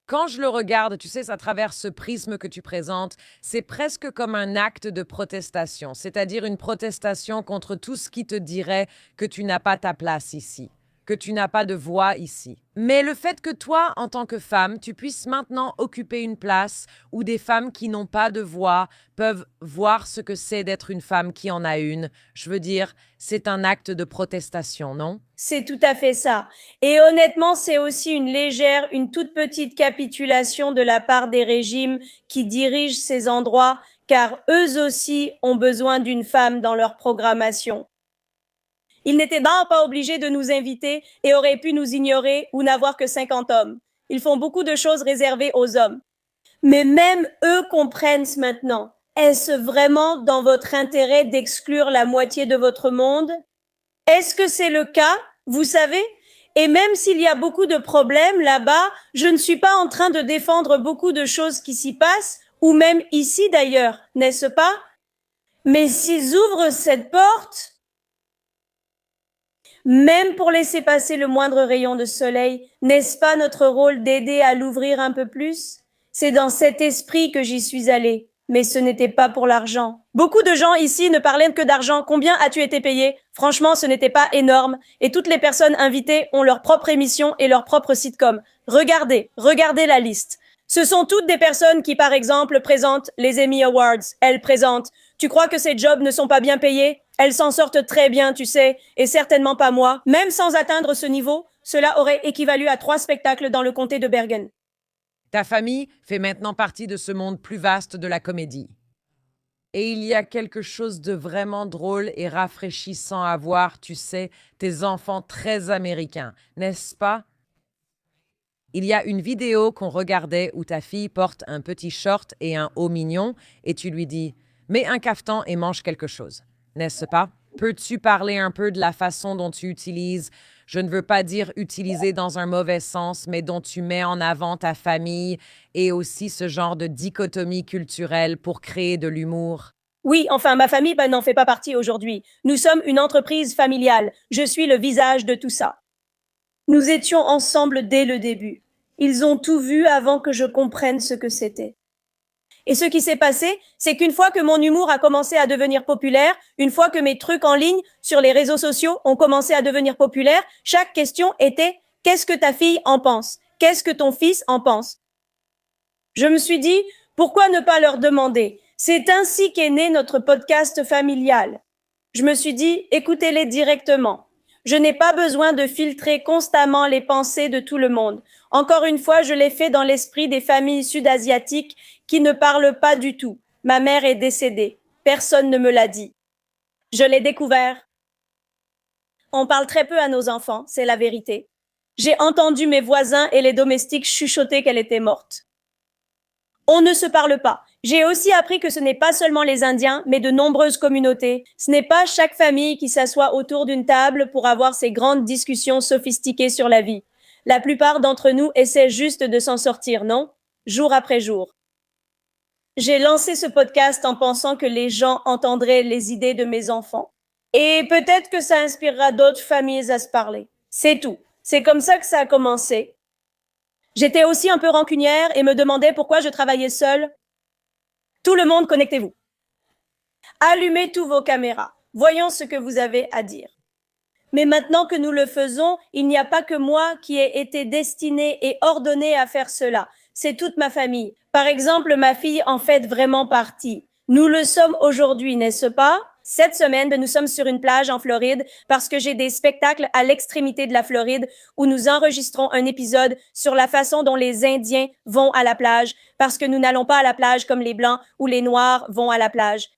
Quand je le regarde, tu sais, à travers ce prisme que tu présentes, c'est presque comme un acte de protestation, c'est-à-dire une protestation contre tout ce qui te dirait que tu n'as pas ta place ici, que tu n'as pas de voix ici. Mais le fait que toi, en tant que femme, tu puisses maintenant occuper une place où des femmes qui n'ont pas de voix peuvent voir ce que c'est d'être une femme qui en a une, je veux dire, c'est un acte de protestation, non? C'est tout à fait ça. Et honnêtement, c'est aussi une toute petite capitulation de la part des régimes qui dirigent ces endroits, car eux aussi ont besoin d'une femme dans leur programmation. Ils n'étaient donc pas obligés de nous inviter et auraient pu nous ignorer ou n'avoir que 50 hommes. Ils font beaucoup de choses réservées aux hommes. Mais même eux comprennent maintenant. Est-ce vraiment dans votre intérêt d'exclure la moitié de votre monde? Est-ce que c'est le cas? Vous savez? Et même s'il y a beaucoup de problèmes là-bas, je ne suis pas en train de défendre beaucoup de choses qui s'y passent, ou même ici d'ailleurs, n'est-ce pas? Mais s'ils ouvrent cette porte, même pour laisser passer le moindre rayon de soleil, n'est-ce pas notre rôle d'aider à l'ouvrir un peu plus? C'est dans cet esprit que j'y suis allée, mais ce n'était pas pour l'argent. Beaucoup de gens ici ne parlaient que d'argent. Combien as-tu été payé? Franchement, ce n'était pas énorme. Et toutes les personnes invitées ont leur propre émission et leur propre sitcom. Regardez la liste. Ce sont toutes des personnes qui, par exemple, présentent les Emmy Awards. Elles présentent. Tu crois que ces jobs ne sont pas bien payés? Elles s'en sortent très bien, tu sais, et certainement pas moi. Même sans atteindre ce niveau, cela aurait équivalu à 3 spectacles dans le comté de Bergen. Ta famille fait maintenant partie de ce monde plus vaste de la comédie. Et il y a quelque chose de vraiment drôle et rafraîchissant à voir, tu sais, tes enfants très américains, n'est-ce pas? Il y a une vidéo qu'on regardait où ta fille porte un petit short et un haut mignon et tu lui dis « Mets un cafetan et mange quelque chose », n'est-ce pas? Peux-tu parler un peu de la façon dont tu utilises, je ne veux pas dire utiliser dans un mauvais sens, mais dont tu mets en avant ta famille et aussi ce genre de dichotomie culturelle pour créer de l'humour? Oui, enfin, ma famille n'en fait pas partie aujourd'hui. Nous sommes une entreprise familiale. Je suis le visage de tout ça. Nous étions ensemble dès le début. Ils ont tout vu avant que je comprenne ce que c'était. Et ce qui s'est passé, c'est qu'une fois que mon humour a commencé à devenir populaire, une fois que mes trucs en ligne sur les réseaux sociaux ont commencé à devenir populaires, chaque question était « Qu'est-ce que ta fille en pense? Qu'est-ce que ton fils en pense ?» Je me suis dit « Pourquoi ne pas leur demander ?» C'est ainsi qu'est né notre podcast familial. Je me suis dit « Écoutez-les directement. » Je n'ai pas besoin de filtrer constamment les pensées de tout le monde. Encore une fois, je l'ai fait dans l'esprit des familles sud-asiatiques qui ne parlent pas du tout. Ma mère est décédée. Personne ne me l'a dit. Je l'ai découvert. On parle très peu à nos enfants, c'est la vérité. J'ai entendu mes voisins et les domestiques chuchoter qu'elle était morte. On ne se parle pas. J'ai aussi appris que ce n'est pas seulement les Indiens, mais de nombreuses communautés. Ce n'est pas chaque famille qui s'assoit autour d'une table pour avoir ces grandes discussions sophistiquées sur la vie. La plupart d'entre nous essaient juste de s'en sortir, non? Jour après jour. J'ai lancé ce podcast en pensant que les gens entendraient les idées de mes enfants. Et peut-être que ça inspirera d'autres familles à se parler. C'est tout. C'est comme ça que ça a commencé. J'étais aussi un peu rancunière et me demandais pourquoi je travaillais seule. Tout le monde, connectez-vous. Allumez tous vos caméras. Voyons ce que vous avez à dire. Mais maintenant que nous le faisons, il n'y a pas que moi qui ai été destinée et ordonnée à faire cela. C'est toute ma famille. Par exemple, ma fille en fait vraiment partie. Nous le sommes aujourd'hui, n'est-ce pas? Cette semaine, nous sommes sur une plage en Floride parce que j'ai des spectacles à l'extrémité de la Floride où nous enregistrons un épisode sur la façon dont les Indiens vont à la plage parce que nous n'allons pas à la plage comme les Blancs ou les Noirs vont à la plage.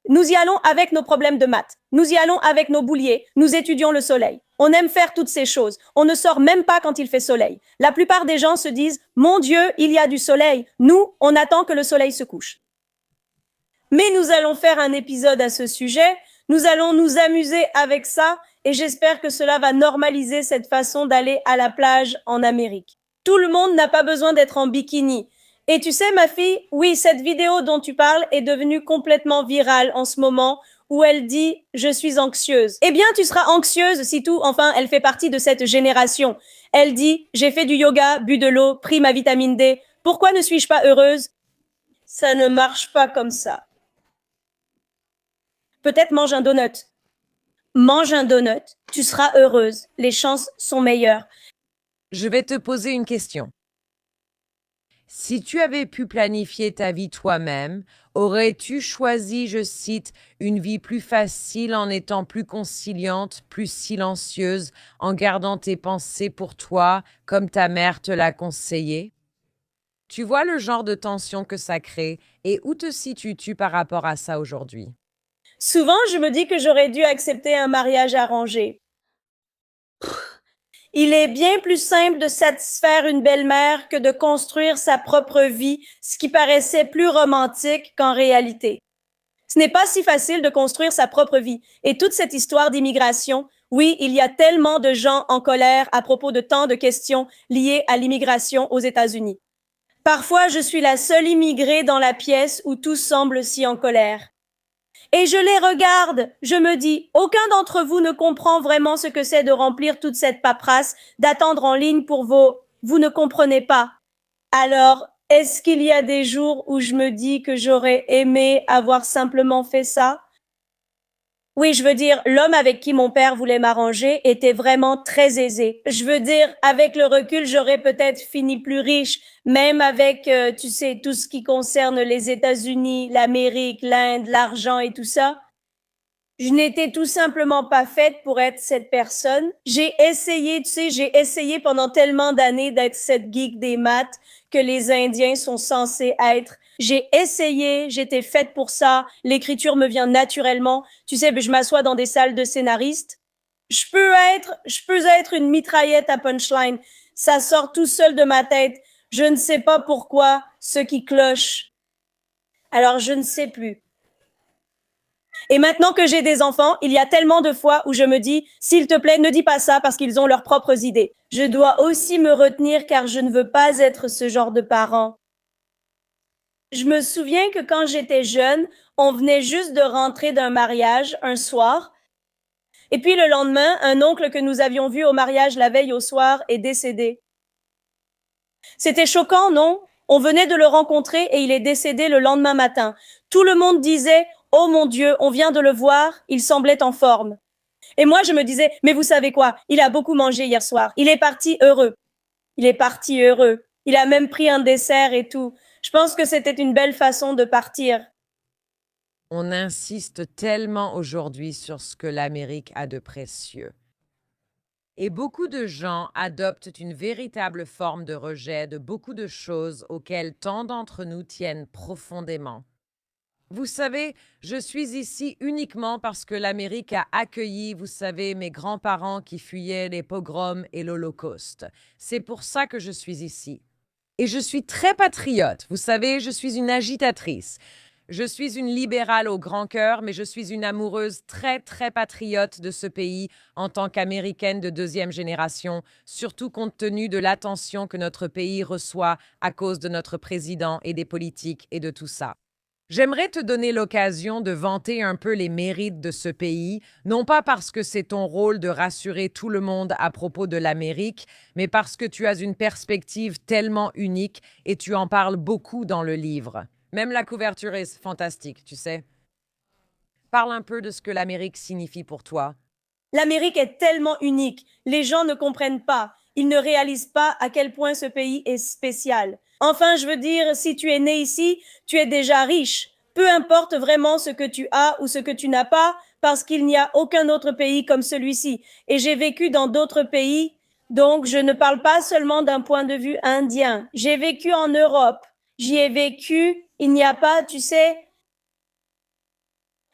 Nous y allons avec nos problèmes de maths. Nous y allons avec nos bouliers. Nous étudions le soleil. On aime faire toutes ces choses. On ne sort même pas quand il fait soleil. La plupart des gens se disent « Mon Dieu, il y a du soleil ». Nous, on attend que le soleil se couche. Mais nous allons faire un épisode à ce sujet. Nous allons nous amuser avec ça et j'espère que cela va normaliser cette façon d'aller à la plage en Amérique. Tout le monde n'a pas besoin d'être en bikini. Et tu sais, ma fille, oui, cette vidéo dont tu parles est devenue complètement virale en ce moment où elle dit « Je suis anxieuse ». Eh bien, tu seras anxieuse si tout, enfin, elle fait partie de cette génération. Elle dit « J'ai fait du yoga, bu de l'eau, pris ma vitamine D. Pourquoi ne suis-je pas heureuse ?» Ça ne marche pas comme ça. Peut-être mange un donut. Mange un donut, tu seras heureuse. Les chances sont meilleures. Je vais te poser une question. Si tu avais pu planifier ta vie toi-même, aurais-tu choisi, je cite, une vie plus facile en étant plus conciliante, plus silencieuse, en gardant tes pensées pour toi, comme ta mère te l'a conseillé? Tu vois le genre de tension que ça crée et où te situes-tu par rapport à ça aujourd'hui? Souvent, je me dis que j'aurais dû accepter un mariage arrangé. Il est bien plus simple de satisfaire une belle-mère que de construire sa propre vie, ce qui paraissait plus romantique qu'en réalité. Ce n'est pas si facile de construire sa propre vie. Et toute cette histoire d'immigration, oui, il y a tellement de gens en colère à propos de tant de questions liées à l'immigration aux États-Unis. Parfois, je suis la seule immigrée dans la pièce où tout semble si en colère. Et je les regarde, je me dis, aucun d'entre vous ne comprend vraiment ce que c'est de remplir toute cette paperasse, d'attendre en ligne pour vous ne comprenez pas. Alors, est-ce qu'il y a des jours où je me dis que j'aurais aimé avoir simplement fait ça? Oui, je veux dire, l'homme avec qui mon père voulait m'arranger était vraiment très aisé. Je veux dire, avec le recul, j'aurais peut-être fini plus riche, même avec, tu sais, tout ce qui concerne les États-Unis, l'Amérique, l'Inde, l'argent et tout ça. Je n'étais tout simplement pas faite pour être cette personne. J'ai essayé, tu sais, j'ai essayé pendant tellement d'années d'être cette geek des maths que les Indiens sont censés être. J'ai essayé, j'étais faite pour ça. L'écriture me vient naturellement. Tu sais, je m'assois dans des salles de scénaristes. Je peux être une mitraillette à punchline. Ça sort tout seul de ma tête. Je ne sais pas pourquoi, ce qui cloche. Alors, je ne sais plus. Et maintenant que j'ai des enfants, il y a tellement de fois où je me dis, s'il te plaît, ne dis pas ça parce qu'ils ont leurs propres idées. Je dois aussi me retenir car je ne veux pas être ce genre de parent. Je me souviens que quand j'étais jeune, on venait juste de rentrer d'un mariage un soir. Et puis le lendemain, un oncle que nous avions vu au mariage la veille au soir est décédé. C'était choquant, non? On venait de le rencontrer et il est décédé le lendemain matin. Tout le monde disait « Oh mon Dieu, on vient de le voir, il semblait en forme. » Et moi, je me disais « Mais vous savez quoi? Il a beaucoup mangé hier soir. Il est parti heureux. » Il est parti heureux. Il a même pris un dessert et tout. Je pense que c'était une belle façon de partir. On insiste tellement aujourd'hui sur ce que l'Amérique a de précieux. Et beaucoup de gens adoptent une véritable forme de rejet de beaucoup de choses auxquelles tant d'entre nous tiennent profondément. Vous savez, je suis ici uniquement parce que l'Amérique a accueilli, vous savez, mes grands-parents qui fuyaient les pogroms et l'Holocauste. C'est pour ça que je suis ici. Et je suis très patriote. Vous savez, je suis une agitatrice. Je suis une libérale au grand cœur, mais je suis une amoureuse très, très patriote de ce pays en tant qu'Américaine de deuxième génération, surtout compte tenu de l'attention que notre pays reçoit à cause de notre président et des politiques et de tout ça. J'aimerais te donner l'occasion de vanter un peu les mérites de ce pays, non pas parce que c'est ton rôle de rassurer tout le monde à propos de l'Amérique, mais parce que tu as une perspective tellement unique et tu en parles beaucoup dans le livre. Même la couverture est fantastique, tu sais. Parle un peu de ce que l'Amérique signifie pour toi. L'Amérique est tellement unique. Les gens ne comprennent pas. Ils ne réalisent pas à quel point ce pays est spécial. Enfin, je veux dire, si tu es né ici, tu es déjà riche. Peu importe vraiment ce que tu as ou ce que tu n'as pas, parce qu'il n'y a aucun autre pays comme celui-ci. Et j'ai vécu dans d'autres pays, donc je ne parle pas seulement d'un point de vue indien. J'ai vécu en Europe. J'y ai vécu. Il n'y a pas, tu sais,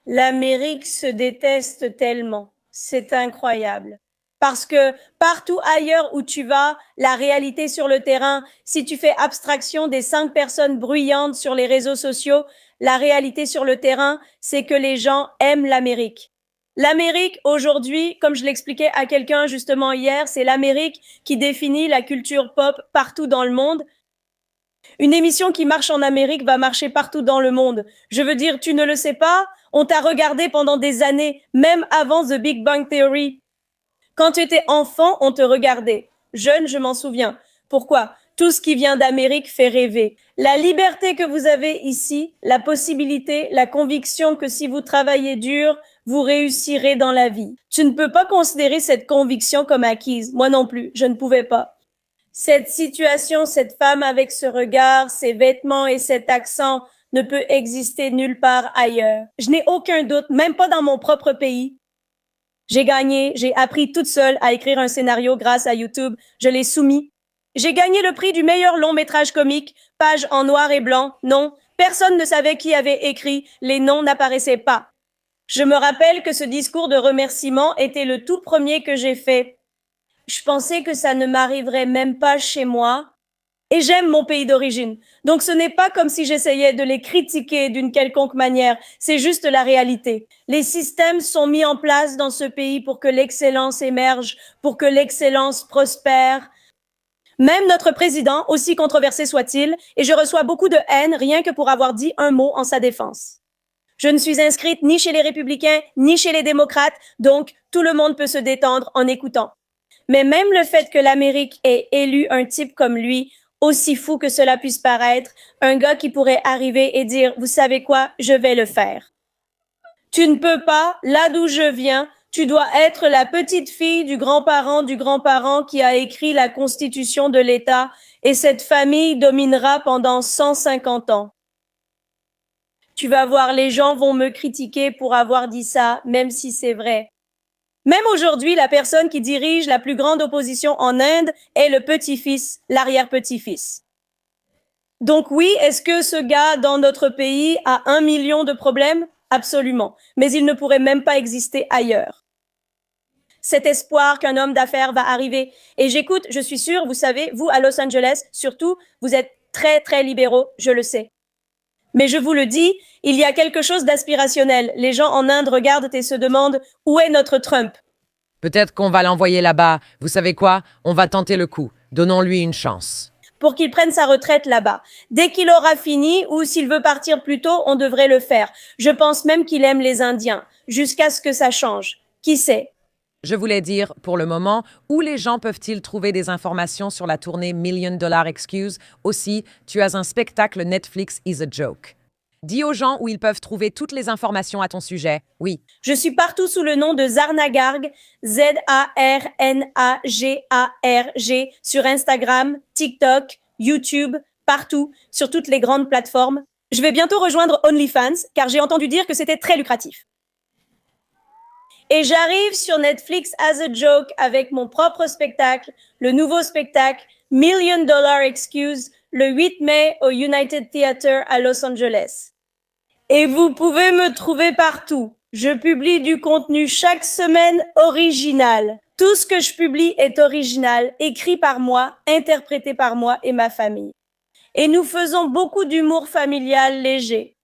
l'Amérique se déteste tellement. C'est incroyable. Parce que partout ailleurs où tu vas, la réalité sur le terrain, si tu fais abstraction des 5 personnes bruyantes sur les réseaux sociaux, la réalité sur le terrain, c'est que les gens aiment l'Amérique. L'Amérique, aujourd'hui, comme je l'expliquais à quelqu'un justement hier, c'est l'Amérique qui définit la culture pop partout dans le monde. Une émission qui marche en Amérique va marcher partout dans le monde. Je veux dire, tu ne le sais pas? On t'a regardé pendant des années, même avant The Big Bang Theory. Quand tu étais enfant, on te regardait. Jeune, je m'en souviens. Pourquoi? Tout ce qui vient d'Amérique fait rêver. La liberté que vous avez ici, la possibilité, la conviction que si vous travaillez dur, vous réussirez dans la vie. Tu ne peux pas considérer cette conviction comme acquise. Moi non plus, je ne pouvais pas. Cette situation, cette femme avec ce regard, ses vêtements et cet accent ne peut exister nulle part ailleurs. Je n'ai aucun doute, même pas dans mon propre pays. J'ai gagné, j'ai appris toute seule à écrire un scénario grâce à YouTube, je l'ai soumis. J'ai gagné le prix du meilleur long métrage comique, page en noir et blanc, non, personne ne savait qui avait écrit, les noms n'apparaissaient pas. Je me rappelle que ce discours de remerciement était le tout premier que j'ai fait. Je pensais que ça ne m'arriverait même pas chez moi. Et j'aime mon pays d'origine. Donc ce n'est pas comme si j'essayais de les critiquer d'une quelconque manière, c'est juste la réalité. Les systèmes sont mis en place dans ce pays pour que l'excellence émerge, pour que l'excellence prospère. Même notre président, aussi controversé soit-il, et je reçois beaucoup de haine rien que pour avoir dit un mot en sa défense. Je ne suis inscrite ni chez les républicains, ni chez les démocrates, donc tout le monde peut se détendre en écoutant. Mais même le fait que l'Amérique ait élu un type comme lui, aussi fou que cela puisse paraître, un gars qui pourrait arriver et dire « Vous savez quoi? Je vais le faire. » Tu ne peux pas, là d'où je viens, tu dois être la petite fille du grand-parent qui a écrit la Constitution de l'État et cette famille dominera pendant 150 ans. Tu vas voir, les gens vont me critiquer pour avoir dit ça, même si c'est vrai. Même aujourd'hui, la personne qui dirige la plus grande opposition en Inde est le petit-fils, l'arrière-petit-fils. Donc oui, est-ce que ce gars dans notre pays a 1 million de problèmes? Absolument. Mais il ne pourrait même pas exister ailleurs. Cet espoir qu'un homme d'affaires va arriver. Et j'écoute, je suis sûre, vous savez, vous à Los Angeles, surtout, vous êtes très, très libéraux, je le sais. Mais je vous le dis, il y a quelque chose d'aspirationnel. Les gens en Inde regardent et se demandent « Où est notre Trump ?» Peut-être qu'on va l'envoyer là-bas. Vous savez quoi? On va tenter le coup. Donnons-lui une chance. Pour qu'il prenne sa retraite là-bas. Dès qu'il aura fini, ou s'il veut partir plus tôt, on devrait le faire. Je pense même qu'il aime les Indiens, jusqu'à ce que ça change. Qui sait? Je voulais dire, pour le moment, où les gens peuvent-ils trouver des informations sur la tournée Million Dollar Excuse? Aussi, tu as un spectacle Netflix is a Joke. Dis aux gens où ils peuvent trouver toutes les informations à ton sujet. Oui. Je suis partout sous le nom de Zarna Garg, Z-A-R-N-A-G-A-R-G, sur Instagram, TikTok, YouTube, partout, sur toutes les grandes plateformes. Je vais bientôt rejoindre OnlyFans, car j'ai entendu dire que c'était très lucratif. Et j'arrive sur Netflix as a joke avec mon propre spectacle, le nouveau spectacle Million Dollar Excuse, le 8 mai au United Theater à Los Angeles. Et vous pouvez me trouver partout. Je publie du contenu chaque semaine original. Tout ce que je publie est original, écrit par moi, interprété par moi et ma famille. et nous faisons beaucoup d'humour familial léger.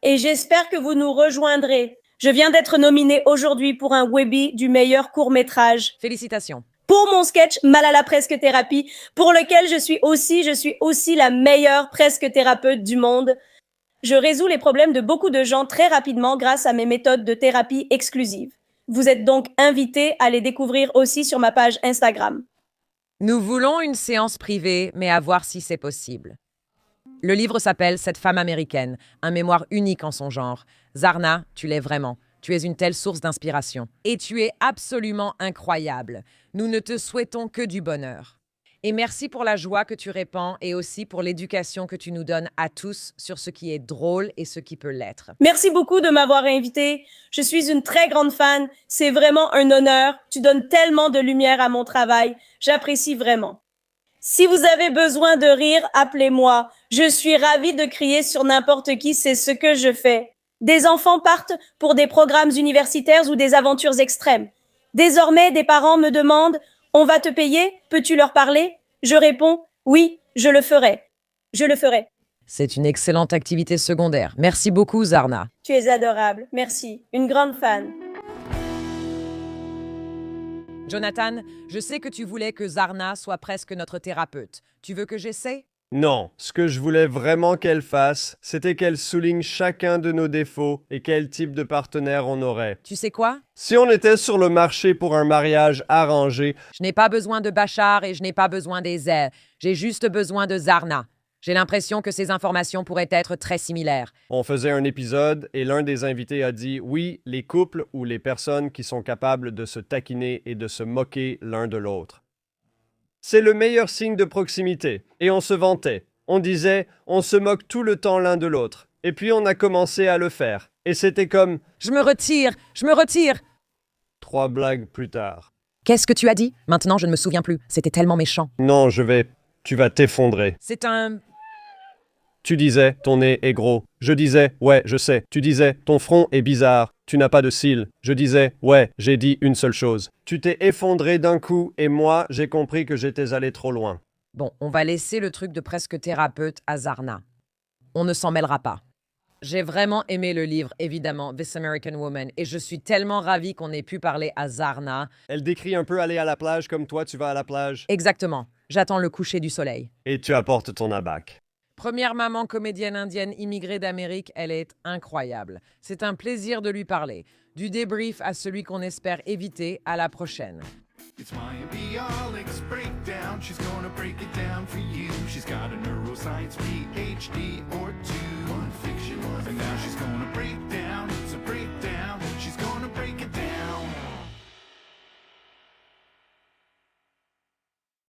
Et j'espère que vous nous rejoindrez. Je viens d'être nominée aujourd'hui pour un Webby du meilleur court-métrage. Félicitations. Pour mon sketch Malala Presque Thérapie, pour lequel je suis aussi la meilleure presque thérapeute du monde. Je résous les problèmes de beaucoup de gens très rapidement grâce à mes méthodes de thérapie exclusives. Vous êtes donc invités à les découvrir aussi sur ma page Instagram. Nous voulons une séance privée, mais à voir si c'est possible. Le livre s'appelle « Cette femme américaine », un mémoire unique en son genre. Zarna, tu l'es vraiment. Tu es une telle source d'inspiration. Et tu es absolument incroyable. Nous ne te souhaitons que du bonheur. Et merci pour la joie que tu répands et aussi pour l'éducation que tu nous donnes à tous sur ce qui est drôle et ce qui peut l'être. Merci beaucoup de m'avoir invitée. Je suis une très grande fan. C'est vraiment un honneur. Tu donnes tellement de lumière à mon travail. J'apprécie vraiment. Si vous avez besoin de rire, appelez-moi. Je suis ravie de crier sur n'importe qui, c'est ce que je fais. Des enfants partent pour des programmes universitaires ou des aventures extrêmes. Désormais, des parents me demandent « On va te payer? Peux-tu leur parler ?» Je réponds « Oui, je le ferai. Je le ferai. » C'est une excellente activité secondaire. Merci beaucoup, Zarna. Tu es adorable. Merci. Une grande fan. Jonathan, je sais que tu voulais que Zarna soit presque notre thérapeute. Tu veux que j'essaie? Non, ce que je voulais vraiment qu'elle fasse, c'était qu'elle souligne chacun de nos défauts et quel type de partenaire on aurait. Tu sais quoi? Si on était sur le marché pour un mariage arrangé, Je n'ai pas besoin de Bachar et je n'ai pas besoin des ailes. J'ai juste besoin de Zarna. J'ai l'impression que ces informations pourraient être très similaires. on faisait un épisode et l'un des invités a dit « Oui, les couples ou les personnes qui sont capables de se taquiner et de se moquer l'un de l'autre. » C'est le meilleur signe de proximité. Et on se vantait. On disait « On se moque tout le temps l'un de l'autre. » Et puis on a commencé à le faire. Et c'était comme Je me retire! Je me retire! 3 blagues plus tard. Qu'est-ce que tu as dit? Maintenant, je ne me souviens plus. C'était tellement méchant. Non, tu vas t'effondrer. C'est un... Tu disais, ton nez est gros. Je disais, ouais, je sais. Tu disais, ton front est bizarre. Tu n'as pas de cils. Je disais, ouais, j'ai dit une seule chose. Tu t'es effondré d'un coup et moi, j'ai compris que j'étais allé trop loin. Bon, on va laisser le truc de presque thérapeute à Zarna. On ne s'en mêlera pas. J'ai vraiment aimé le livre, évidemment, This American Woman, et je suis tellement ravie qu'on ait pu parler à Zarna. Elle décrit un peu aller à la plage comme toi, tu vas à la plage. Exactement. J'attends le coucher du soleil. Et tu apportes ton abac. Première maman comédienne indienne immigrée d'Amérique, elle est incroyable. C'est un plaisir de lui parler. Du débrief à celui qu'on espère éviter, à la prochaine. It's Maya Bialik's breakdown. She's gonna break it down for you. She's got a neuroscience PhD or two. One fiction, and now she's gonna break down